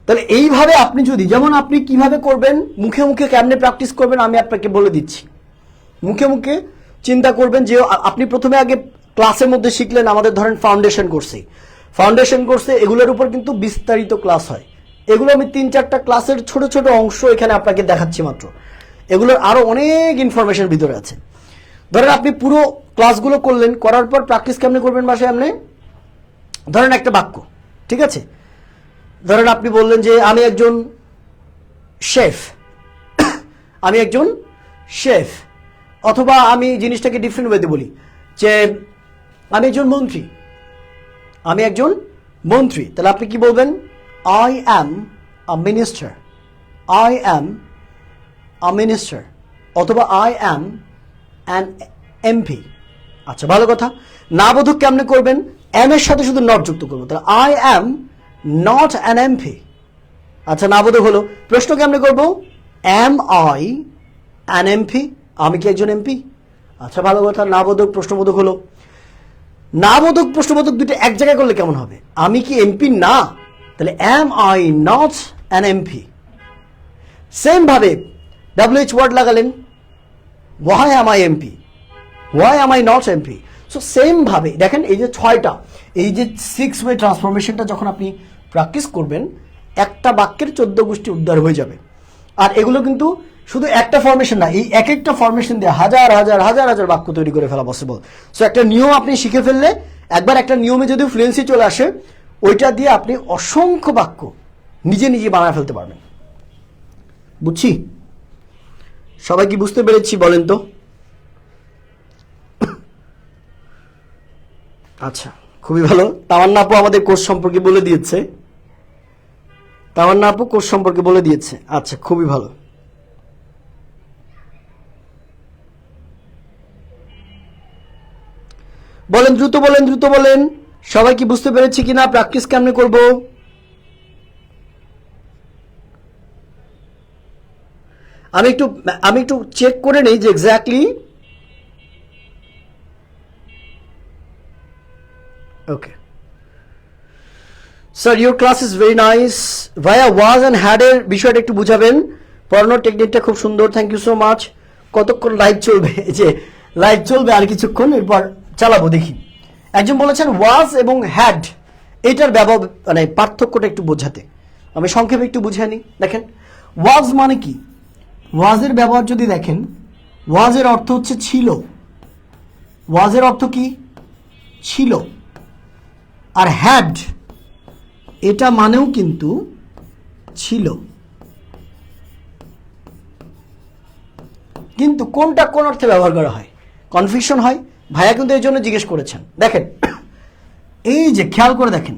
তাহলে এইভাবে আপনি যদি, যেমন আপনি কিভাবে করবেন, মুখে মুখে কেমনে প্র্যাকটিস করবেন আমি আপনাকে বলে দিচ্ছি। মুখে মুখে চিন্তা করবেন যে আপনি প্রথমে আগে ক্লাসের মধ্যে শিখলেন, আমাদের ধরেন ফাউন্ডেশন কোর্সে এগুলোর উপর কিন্তু বিস্তারিত ক্লাস হয়। এগুলো আমি 3-4টা ক্লাসের ছোট ছোট অংশ এখানে আপনাকে দেখাচ্ছি মাত্র, এগুলোর আরো অনেক ইনফরমেশন ভিতরে আছে। ধরেন আপনি পুরো ক্লাসগুলো করলেন, করার পর প্র্যাকটিস কেমনে করবেন বাসায় আপনি, ধরেন একটা বাক্য, ঠিক আছে? ধরেন আপনি বললেন যে আমি একজন শেফ, আমি একজন শেফ, অথবা আমি জিনিসটাকে ডিফারেন্ট ওয়েতে বলি যে আমি একজন মন্ত্রী, তাহলে আপনি কি বলবেন? I am a minister, I am a minister, অথবা আই অ্যাম অ্যান এমপি। আচ্ছা, ভালো কথা। না বোধক কেমনে করবেন? এম এর সাথে শুধু নট যুক্ত করবো, তাহলে I am not an MP. আচ্ছা, না বোধক হলো। প্রশ্ন কেমনে করবো? অ্যাম আই অ্যান এমপি, আমি কি একজন এমপি? আচ্ছা, ভালো কথা। না বোধক প্রশ্নবোধক হলো। না বোধক প্রশ্নবোধক দুটো এক জায়গায় করলে কেমন হবে? আমি কি এমপি না, তাহলে am I not an MP. Same ভাবে WH ওয়ার্ড লাগালেন, why am I MP, why am I not MP. So same ভাবে দেখেন, এই যে 6টা, এই যে 6 ওয়ে ট্রান্সফরমেশনটা যখন আপনি প্র্যাকটিস করবেন, একটা বাক্যের 14 গোষ্ঠী উদ্ধার হয়ে যাবে। আর এগুলো কিন্তু শুধু একটা ফরমেশন না, এই এক একটা ফরমেশন দিয়ে হাজার হাজার হাজার হাজার বাক্য তৈরি করে ফেলা পসিবল। সো একটা নিয়ম আপনি শিখে ফেললে, একবার একটা নিয়মে যদি ফ্লুয়েন্সি চলে আসে, ওইটা দিয়ে আপনি অসংখ্য বাক্য নিজে নিজে বানায় ফেলতে পারবেন। বুঝছি? সবাই কি বুঝতে পেরেছি বলেন তো? আচ্ছা, খুবই ভালো। তামান্না আপু আমাদের কোর্স সম্পর্কে বলে দিয়েছে, আচ্ছা, খুবই ভালো। বলেন, দ্রুত বলেন, সবাই কি বুঝতে পেরেছি কিনা? প্র্যাকটিস কেমনে করব? আমি একটু চেক করে নেই যে exactly. Okay sir, your class is very nice. ভাইয়া, ওয়াজ অ্যান্ড হ্যাড এর বিষয়টা একটু বুঝাবেন, পড়ানোর টেকনিকটা খুব সুন্দর, থ্যাংক ইউ সো মাচ। কতক্ষণ লাইভ চলবে? যে লাইভ চলবে আর কিছুক্ষণ, এরপর চালাবো, দেখি। একজন বলেছেন ওয়াজ এবং হ্যাড, এটার ব্যবহার মানে পার্থক্যটা একটু বোঝাতে, আমি সংক্ষেপে একটু বুঝে নিই। দেখেন, ওয়াজ মানে কি? ওয়াজের ব্যবহার যদি দেখেন, ওয়াজের অর্থ হচ্ছে ছিল। ওয়াজের অর্থ কি? ছিল। আর হ্যাড, এটা মানেও কিন্তু ছিল, কিন্তু কোনটা কোন অর্থে ব্যবহার করা হয় কনফিউশন হয়। ভাইয়া কিন্তু এই জন্য জিজ্ঞেস করেছেন। দেখেন, এই যে খেয়াল করে দেখেন,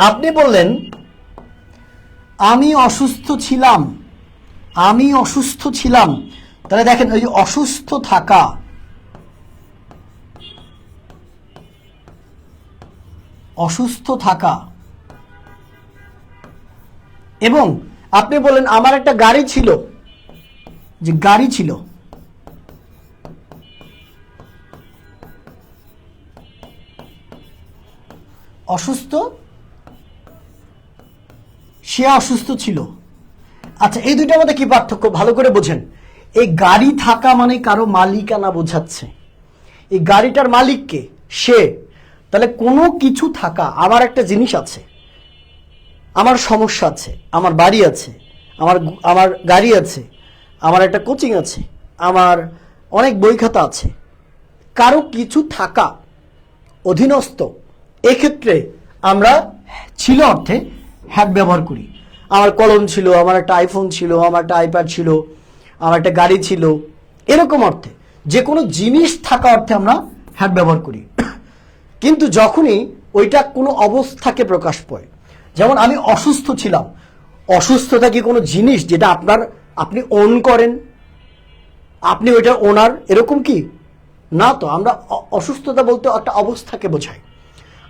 আপনি বললেন আমি অসুস্থ ছিলাম, তাহলে দেখেন ওই যে অসুস্থ থাকা, এবং আপনি বললেন আমার একটা গাড়ি ছিল, যে গাড়ি ছিল, অসুস্থ, সে অসুস্থ ছিল। আচ্ছা, এই দুইটার মধ্যে কি পার্থক্য ভালো করে বোঝেন। এই গাড়ি থাকা মানে কারো মালিকানা বোঝাচ্ছে, এই গাড়িটার মালিক কে? সে। তাহলে কোনো কিছু থাকা, আমার একটা জিনিস আছে, আমার সমস্যা আছে, আমার বাড়ি আছে, আমার আমার গাড়ি আছে, আমার একটা কোচিং আছে, আমার অনেক বই খাতা আছে। কারো কিছু থাকা, অধীনস্থ, এক্ষেত্রে আমরা ছিল অর্থে হ্যাড ব্যবহার করি। আমার কলম ছিল, আমার একটা আইফোন ছিল, আমার একটা আইপ্যাড ছিল, আমার একটা গাড়ি ছিল, এরকম অর্থে যে কোনো জিনিস থাকা অর্থে আমরা হ্যাড ব্যবহার করি। কিন্তু যখনই ওইটা কোনো অবস্থাকে প্রকাশ পায়, যেমন আমি অসুস্থ ছিলাম, অসুস্থতা কি কোনো জিনিস যেটা আপনি ওন করেন, আপনি ওইটার ওনার, এরকম কি না? তো আমরা অসুস্থতা বলতে একটা অবস্থাকে বোঝাই।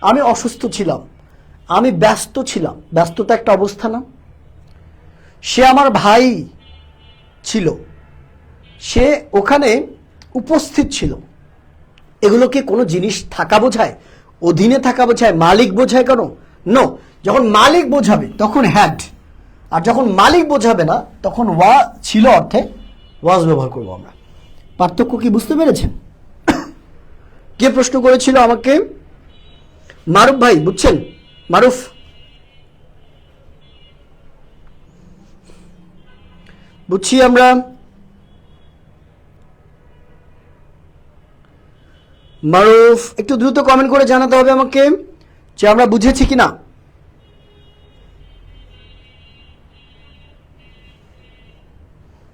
আমি অসুস্থ ছিলাম, আমি ব্যস্ত ছিলাম, ব্যস্ততা একটা অবস্থা না? সে আমার ভাই ছিল, সে ওখানে উপস্থিত ছিল, এগুলোকে কোনো জিনিস থাকা বোঝায়, অধীনে থাকা বোঝায়, মালিক বোঝায় কেন? নো। যখন মালিক বোঝাবে তখন হ্যাড, আর যখন মালিক বোঝাবে না তখন ছিল অর্থে ওয়াজ ব্যবহার করবো আমরা। পার্থক্য কি বুঝতে পেরেছেন? কে প্রশ্ন করেছিল আমাকে? মারুফ ভাই, বুঝছেন? মারুফ, বুঝছি আমরা। মারুফ, একটু দ্রুত কমেন্ট করে জানাতে হবে আমাকে যে আমরা বুঝেছি কিনা।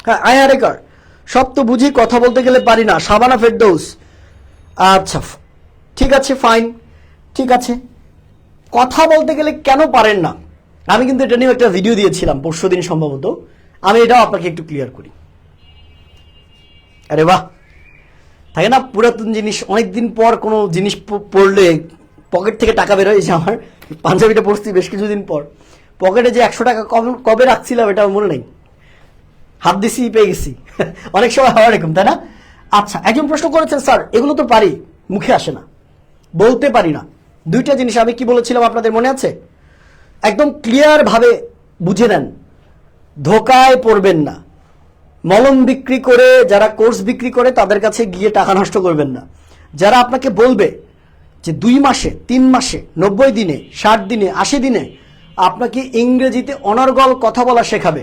হ্যাঁ, আয়ারেকার, সব তো বুঝি, কথা বলতে গেলে পারি না। শাবানা ফেরদৌস, আচ্ছা ঠিক আছে, ফাইন, ঠিক আছে। কথা বলতে গেলে কেন পারেন না? আমি কিন্তু এটা নিয়ে একটা ভিডিও দিয়েছিলাম পরশুদিন সম্ভবত, আমি এটাও আপনাকে একটু ক্লিয়ার করি। আরে বাহ, থাকে না পুরাতন জিনিস, অনেকদিন পর কোনো জিনিস পড়লে পকেট থেকে টাকা বের হয়েছে। আমার পাঞ্জাবিটা পড়ছি বেশ কিছুদিন পর, পকেটে যে 100 টাকা কবে রাখছিলাম এটা মনে নেই, হাত দিছি পেয়ে গেছি। অনেক সময় হওয়ার এরকম, তাই না? আচ্ছা, একজন প্রশ্ন করেছেন, স্যার এগুলো তো পারি, মুখে আসে না, বলতে পারি না। দুইটা জিনিস আমি কি বলেছিলাম আপনাদের মনে আছে? একদম ক্লিয়ার ভাবে বুঝে নেন, ধোকায় পড়বেন না। মলম বিক্রি করে, যারা কোর্স বিক্রি করে তাদের কাছে গিয়ে টাকা নষ্ট করবেন না। যারা আপনাকে বলবে যে 2 মাসে, 3 মাসে, 90 দিনে, 60 দিনে, 80 দিনে আপনাকে ইংরেজিতে অনর্গল কথা বলা শেখাবে,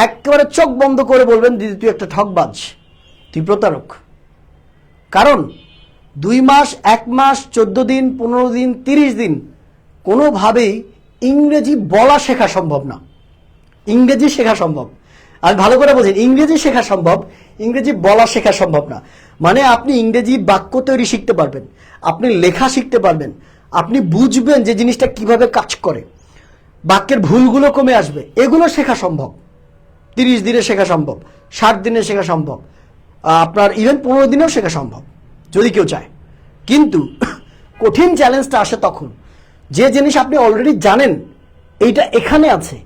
একেবারে চোখ বন্ধ করে বলবেন দিদি তুই একটা ঠকবাজ, তুই প্রতারক। কারণ 2 মাস, 1 মাস, 14 দিন, 15 দিন, 30 দিন কোনোভাবেই ইংরেজি বলা শেখা সম্ভব না। ইংরেজি শেখা সম্ভব, আর ভালো করে বোঝেন, ইংরেজি শেখা সম্ভব, ইংরেজি বলা শেখা সম্ভব না। মানে আপনি ইংরেজি বাক্য তৈরি শিখতে পারবেন, আপনি লেখা শিখতে পারবেন, আপনি বুঝবেন যে জিনিসটা কিভাবে কাজ করে, বাক্যের ভুলগুলো কমে আসবে, এগুলো শেখা সম্ভব। 30 দিনে শেখা সম্ভব, 60 দিনে শেখা সম্ভব, আপনার ইভেন 15 দিনেও শেখা সম্ভব যদি কেউ চায়। কিন্তু কঠিন চ্যালেঞ্জটা আসে তখন, যে জিনিস আপনি অলরেডি জানেন এইটা এখানে আছে,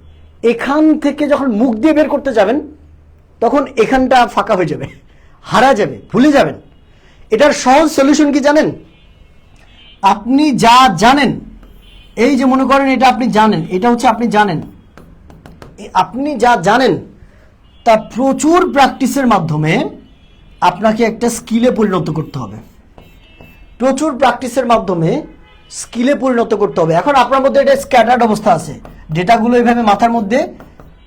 এখান থেকে যখন মুখ দিয়ে বের করতে যাবেন তখন এখানটা ফাঁকা হয়ে যাবে, হারা যাবে, ভুলে যাবেন। এটার সহজ সলিউশন কি জানেন? আপনি যা জানেন, এই যে মনে করেন এটা আপনি জানেন, এটা হচ্ছে আপনি জানেন, আপনি যা জানেন তা প্রচুর প্র্যাকটিসের মাধ্যমে আপনাকে একটা স্কিলে পরিণত করতে হবে। প্রচুর প্র্যাকটিসের মাধ্যমে স্কিলে পরিণত করতে হবে। এখন আপনার মধ্যে এটা স্ক্যাটার্ড অবস্থা আছে, ডেটাগুলো এইভাবে মাথার মধ্যে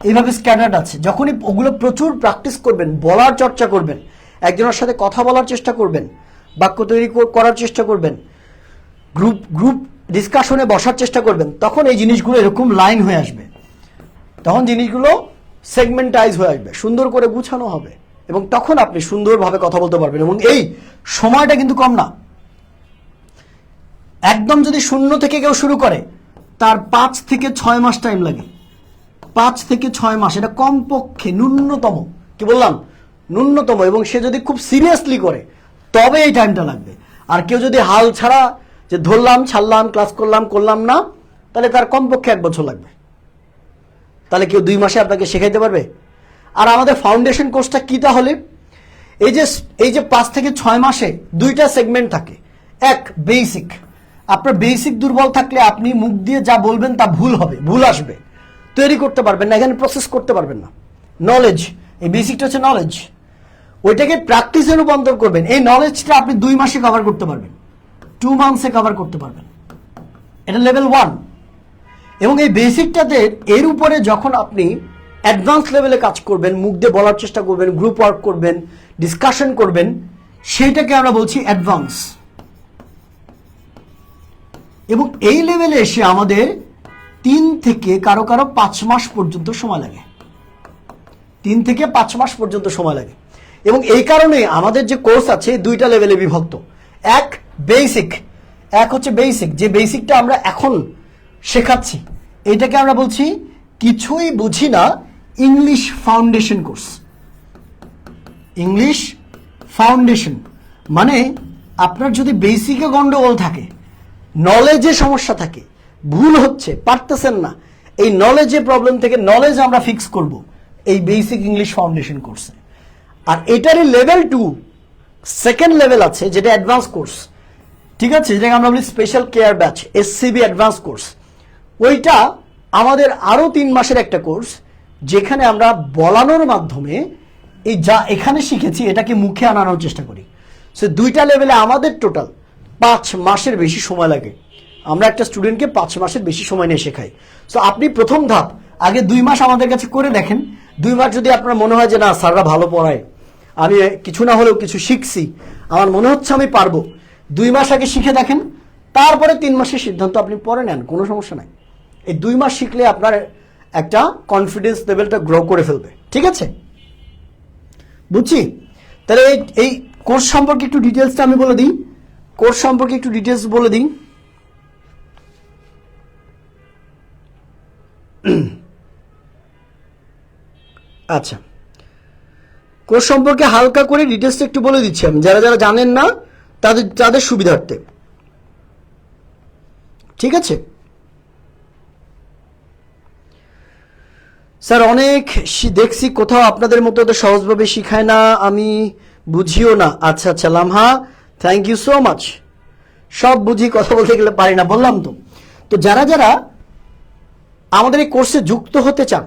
এইভাবে স্ক্যাটার্ড আছে। যখনই ওগুলো প্রচুর প্র্যাকটিস করবেন, বলার চর্চা করবেন, একজনের সাথে কথা বলার চেষ্টা করবেন, বাক্য তৈরি করার চেষ্টা করবেন, গ্রুপ ডিসকাশনে বসার চেষ্টা করবেন, তখন এই জিনিসগুলো এরকম লাইন হয়ে আসবে, তখন জিনিসগুলো সেগমেন্টাইজ হয়ে আসবে, সুন্দর করে গুছানো হবে, এবং তখন আপনি সুন্দরভাবে কথা বলতে পারবেন। এবং এই সময়টা কিন্তু কম না। একদম যদি শূন্য থেকে কেউ শুরু করে তার 5 থেকে 6 মাস টাইম লাগে। 5 থেকে 6 মাস, এটা কমপক্ষে ন্যূনতম, কি বললাম, ন্যূনতম। এবং সে যদি খুব সিরিয়াসলি করে তবে এই টাইমটা লাগবে। আর কেউ যদি হাল ছাড়া যে ধরলাম ছাড়লাম, ক্লাস করলাম না, তাহলে তার কমপক্ষে 1 বছর লাগবে। তাহলে কেউ 2 মাসে আপনাকে শেখাইতে পারবে? আর আমাদের ফাউন্ডেশন কোর্সটা কি তাহলে? এই যে 5 থেকে 6 মাসে 2টা সেগমেন্ট থাকে। এক, বেসিক। আপনার বেসিক দুর্বল থাকলে আপনি মুখ দিয়ে যা বলবেন তা ভুল হবে, ভুল আসবে, তৈরি করতে পারবেন না, এখানে প্রসেস করতে পারবেন না। নলেজ, এই বেসিকটা হচ্ছে নলেজ, ওইটাকে প্র্যাকটিসে রূপান্তর করবেন। এই নলেজটা আপনি 2 মাসে কভার করতে পারবেন, 2 মান্থসে কভার করতে পারবেন। এটা লেভেল 1। এবং এই বেসিকটাতে এর উপরে যখন আপনি অ্যাডভান্স লেভেলে কাজ করবেন, মুখ দিয়ে বলার চেষ্টা করবেন, গ্রুপ ওয়ার্ক করবেন, ডিসকাশন করবেন, সেইটাকে আমরা বলছি অ্যাডভান্স। এবং এই লেভেলে এসে আমাদের 3 থেকে কারো 5 মাস পর্যন্ত সময় লাগে। 3 থেকে 5 মাস পর্যন্ত সময় লাগে। এবং এই কারণে আমাদের যে কোর্স আছে 2টা লেভেলে বিভক্ত। এক হচ্ছে বেসিক, যে বেসিকটা আমরা এখন শেখাচ্ছি, এটাকে আমরা বলছি কিছুই বুঝি না English foundation course. English foundation মানে আপনার যদি বেসিকে গন্ডগোল থাকে, নলেজে সমস্যা থাকে, ভুল হচ্ছে, পারতেছেন না, এই নলেজে প্রবলেম থেকে নলেজ আমরা ফিক্স করব এই বেসিক ইংলিশ ফাউন্ডেশন কোর্সে। আর এটারই লেভেল 2 সেকেন্ড লেভেল আছে, যেটা অ্যাডভান্স কোর্স, ঠিক আছে, যেটাকে আমরা বলি special care batch, SCB advance course. ওইটা আমাদের আরো 3 মাসের একটা কোর্স, যেখানে আমরা বলানোর মাধ্যমে এই যা এখানে শিখেছি এটাকে মুখে আনানোর চেষ্টা করি। সো 2টা লেভেলে আমাদের টোটাল 5 মাসের বেশি সময় লাগে। আমরা একটা স্টুডেন্টকে 5 মাসের বেশি সময় নিয়ে শেখাই। সো আপনি প্রথম ধাপ আগে 2 মাস আমাদের কাছে করে দেখেন। 2 মাস যদি আপনার মনে হয় যে না স্যাররা ভালো পড়ায়, আমি কিছু না হলেও কিছু শিখছি, আমার মনে হচ্ছে আমি পারবো, 2 মাস আগে শিখে দেখেন, তারপরে 3 মাসের সিদ্ধান্ত আপনি পরে নেন, কোনো সমস্যা নাই। এই 2 মাস শিখলে আপনার একটা কনফিডেন্স লেভেলটা গ্রো করে ফেলবে, ঠিক আছে? বুঝছি। তাহলে এই কোর্স সম্পর্কে একটু ডিটেলসটা আমি বলে দিই। কোর্স সম্পর্কে একটু ডিটেলস বলে দিই। আচ্ছা, কোর্স সম্পর্কে হালকা করে ডিটেলসটা একটু বলে দিচ্ছি আমি, যারা যারা জানেন না তাদের সুবিধার্থে, ঠিক আছে? স্যার অনেক দেখছি কোথাও আপনাদের মতো তো সহজভাবে শিখায় না, আমি বুঝিও না। আচ্ছা আচ্ছা লামহা, থ্যাংক ইউ সো মাচ। সব বুঝি, কথা বলতে গেলে পারি না, বললাম তো। তো যারা যারা আমাদের এই কোর্সে যুক্ত হতে চান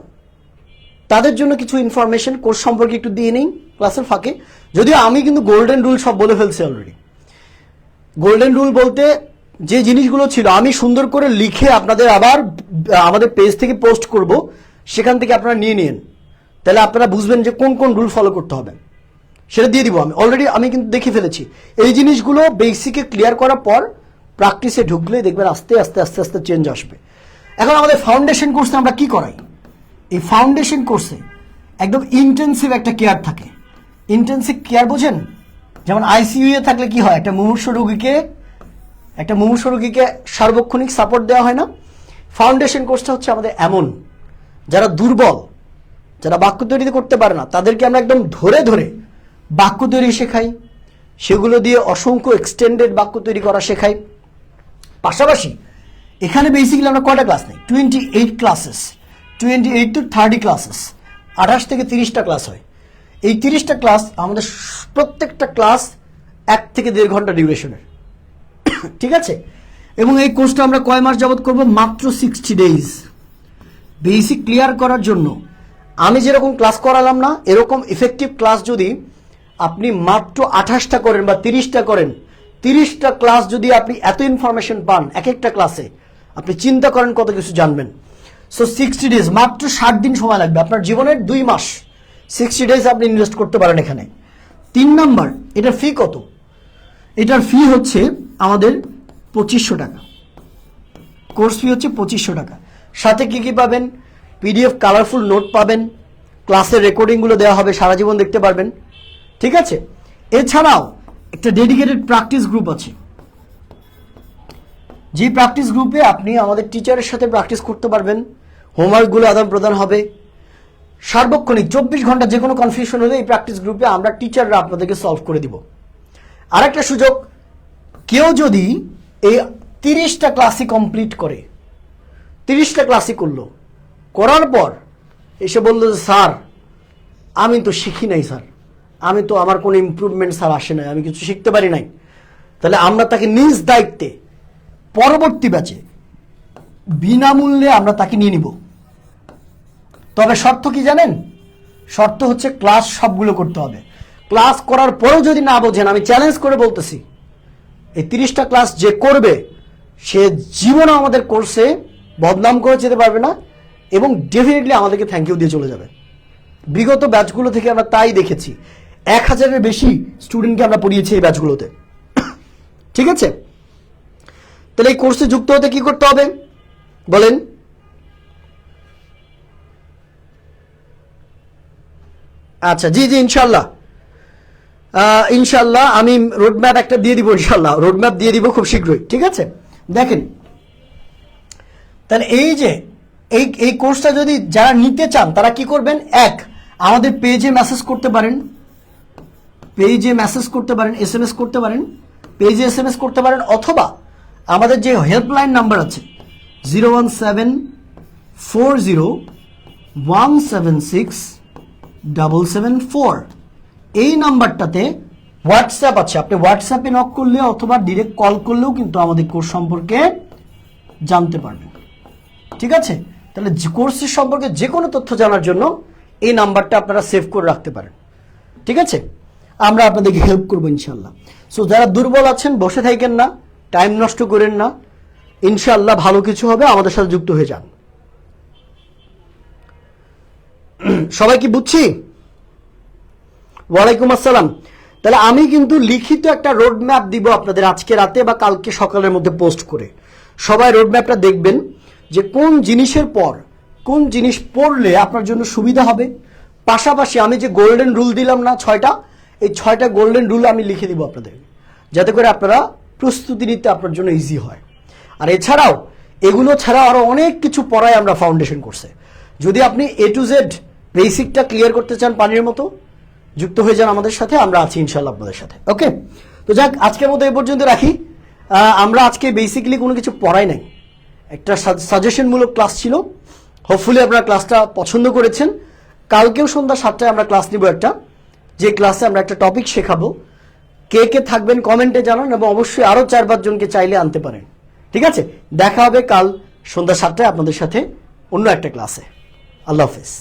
তাদের জন্য কিছু ইনফরমেশন কোর্স সম্পর্কে একটু দিয়ে নিই ক্লাসের ফাঁকে। যদিও আমি কিন্তু গোল্ডেন রুল সব বলে ফেলছি অলরেডি। গোল্ডেন রুল বলতে যে জিনিসগুলো ছিল আমি সুন্দর করে লিখে আপনাদের আবার আমাদের পেজ থেকে পোস্ট করব, সেখান থেকে আপনারা নিয়ে নিন, তাহলে আপনারা বুঝবেন যে কোন কোন রুল ফলো করতে হবে, সেটা দিয়ে দিব আমি অলরেডি। আমি কিন্তু দেখে ফেলেছি এই জিনিসগুলো। বেসিকে ক্লিয়ার করার পর প্র্যাকটিসে ঢুকলে দেখবেন আস্তে আস্তে আস্তে আস্তে চেঞ্জ আসবে। এখন আমাদের ফাউন্ডেশন কোর্সে আমরা কি করাই? এই ফাউন্ডেশন কোর্সে একদম ইন্টেন্সিভ একটা কেয়ার থাকে। ইন্টেন্সিভ কেয়ার বোঝেন? যেমন আইসিইউ এ থাকলে কি হয়, একটা মুমূর্ষু রোগীকে সার্বক্ষণিক সাপোর্ট দেওয়া হয় না? ফাউন্ডেশন কোর্সটা হচ্ছে আমাদের এমন, যারা দুর্বল, যারা বাক্য তৈরি করতে পারে না, তাদেরকে আমরা একদম ধরে ধরে বাক্য তৈরি শেখাই, সেগুলো দিয়ে অসংখ্য এক্সটেন্ডেড বাক্য তৈরি করা শেখাই। পাশাপাশি এখানে বেসিক্যালি আমরা কয়টা ক্লাস নেই? 28 ক্লাসেস, 28 to 30 ক্লাসেস, 28 থেকে 30টা ক্লাস হয়। এই 30টা ক্লাস আমাদের প্রত্যেকটা ক্লাস 1 থেকে 1.5 ঘন্টা ডিউরেশনের, ঠিক আছে? এবং এই কোর্সটা আমরা কয় মাস যাবত করব? মাত্র 60 ডেজ। বেসিক ক্লিয়ার করার জন্য আমি যেরকম ক্লাস করালাম না, এরকম ইফেক্টিভ ক্লাস যদি আপনি মাত্র 28টা করেন বা 30টা করেন, 30টা ক্লাস যদি আপনি এত ইনফরমেশন পান এক একটা ক্লাসে, আপনি চিন্তা করেন কত কিছু জানবেন। সো 60 ডেজ, মাত্র 60 দিন সময় লাগবে, আপনার জীবনের 2 মাস 60 ডেজ আপনি ইনভেস্ট করতে পারেন এখানে। 3 নাম্বার, এটার ফি কত? এটার ফি হচ্ছে আমাদের 2500 টাকা। কোর্স ফি হচ্ছে 2500 টাকা। সাথে কি কি পাবেন? পিডিএফ কালারফুল নোট পাবেন, ক্লাসের রেকর্ডিংগুলো দেওয়া হবে, সারা জীবন দেখতে পারবেন, ঠিক আছে? এছাড়াও একটা ডেডিকেটেড প্র্যাকটিস গ্রুপ আছে, যে প্র্যাকটিস গ্রুপে আপনি আমাদের টিচারের সাথে প্র্যাকটিস করতে পারবেন, হোমওয়ার্কগুলো আদান প্রদান হবে, সার্বক্ষণিক 24 ঘন্টা যে কোনো কনফিউশন হলে এই প্র্যাকটিস গ্রুপে আমরা টিচাররা আপনাদেরকে সলভ করে দিব। আরেকটা সুযোগ, কেউ যদি এই 30টা ক্লাসই কমপ্লিট করে, 30টা ক্লাসই করলো, করার পর এসে বললো যে স্যার আমি তো শিখি নাই স্যার, আমার কোনো ইমপ্রুভমেন্ট স্যার আসে নাই, আমি কিছু শিখতে পারি নাই, তাহলে আমরা তাকে নিজ দায়িত্বে পরবর্তী ব্যাচে বিনামূল্যে আমরা তাকে নিয়ে নিব। তবে শর্ত কি জানেন? শর্ত হচ্ছে ক্লাস সবগুলো করতে হবে। ক্লাস করার পরেও যদি না বোঝেন, আমি চ্যালেঞ্জ করে বলতেছি, এই 30টা ক্লাস যে করবে সে জীবনে আমাদের কোর্সে বদনাম করে যেতে পারবে না এবং ডেফিনেটলি আমাদেরকে থ্যাংক ইউ দিয়ে চলে যাবে। বিগত ব্যাচগুলো থেকে আমরা তাই দেখেছি, 1000-এর বেশি স্টুডেন্টকে আমরা পড়িয়েছি এই ব্যাচগুলোতে। ঠিক আছে, তাহলে এই কোর্সে যুক্ত হতে কি করতে হবে বলেন? আচ্ছা, জি জি, ইনশাল্লাহ ইনশাল্লাহ আমি রোডম্যাপ একটা দিয়ে দিব, ইনশাল্লাহ রোডম্যাপ দিয়ে দিব খুব শীঘ্রই। ঠিক আছে, দেখেন তাহলে এই যে এই কোর্সটা যদি যারা নিতে চান তারা কি করবেন, এক আমাদের পেজে মেসেজ করতে পারেন, পেজে মেসেজ করতে পারেন, SMS করতে পারেন, পেজে SMS করতে পারেন, অথবা আমাদের যে হেল্পলাইন নাম্বার আছে 01740176774, এই নাম্বারটাতে হোয়াটসঅ্যাপ আছে, আপনি হোয়াটসঅ্যাপে নক করলে অথবা ডিরেক্ট কল করলেও কিন্তু আমাদের কোর্স সম্পর্কে জানতে পারবেন। ঠিক আছে, তাহলে কোর্সের সম্পর্কে যে কোনো তথ্য জানার জন্য এই নাম্বারটা আপনারা সেভ করে রাখতে পারেন। ঠিক আছে, আমরা আপনাদেরকে হেল্প করবো ইনশাল্লাহ। সো যারা দুর্বল আছেন বসে থাকেন না, টাইম নষ্ট করেন না, ইনশাল্লাহ ভালো কিছু হবে, আমাদের সাথে যুক্ত হয়ে যান। সবাই কি বুঝছি? ওয়ালাইকুম আসসালাম। তাহলে আমি কিন্তু লিখিত একটা রোড ম্যাপ দিব আপনাদের আজকে রাতে বা কালকে সকালের মধ্যে পোস্ট করে। সবাই রোড ম্যাপটা দেখবেন যে কোন জিনিসের পর কোন জিনিস পড়লে আপনার জন্য সুবিধা হবে। পাশাপাশি আমি যে গোল্ডেন রুল দিলাম না 6টা, এই 6টা গোল্ডেন রুল আমি লিখে দিব আপনাদের, যাতে করে আপনারা প্রস্তুতি নিতে আপনার জন্য ইজি হয়। আর এছাড়াও এগুলো ছাড়া আরো অনেক কিছু পড়ায় আমরা ফাউন্ডেশন কোর্সে। যদি আপনি A to Z বেসিকটা ক্লিয়ার করতে চান পানির মতো, যুক্ত হয়ে যান আমাদের সাথে, আমরা আছি ইনশাল্লাহ আপনাদের সাথে। ওকে, তো যাক আজকের মতো এই পর্যন্ত রাখি। আমরা আজকে বেসিক্যালি কোনো কিছু পড়াই নাই, একটা সাজেশনমূলক ক্লাস ছিল। হোপফুলি আপনারা ক্লাসটা পছন্দ করেছেন। কালকেও সন্ধ্যা 7টায় আমরা ক্লাস নিব একটা, যে ক্লাসে আমরা একটা টপিক শেখাবো। কে কে থাকবেন কমেন্টে জানান এবং অবশ্যই আরো 4-5 জনকে চাইলে আনতে পারেন। ঠিক আছে, দেখা হবে কাল সন্ধ্যা 7টায় আপনাদের সাথে অন্য একটা ক্লাসে। আল্লাহ হাফেজ।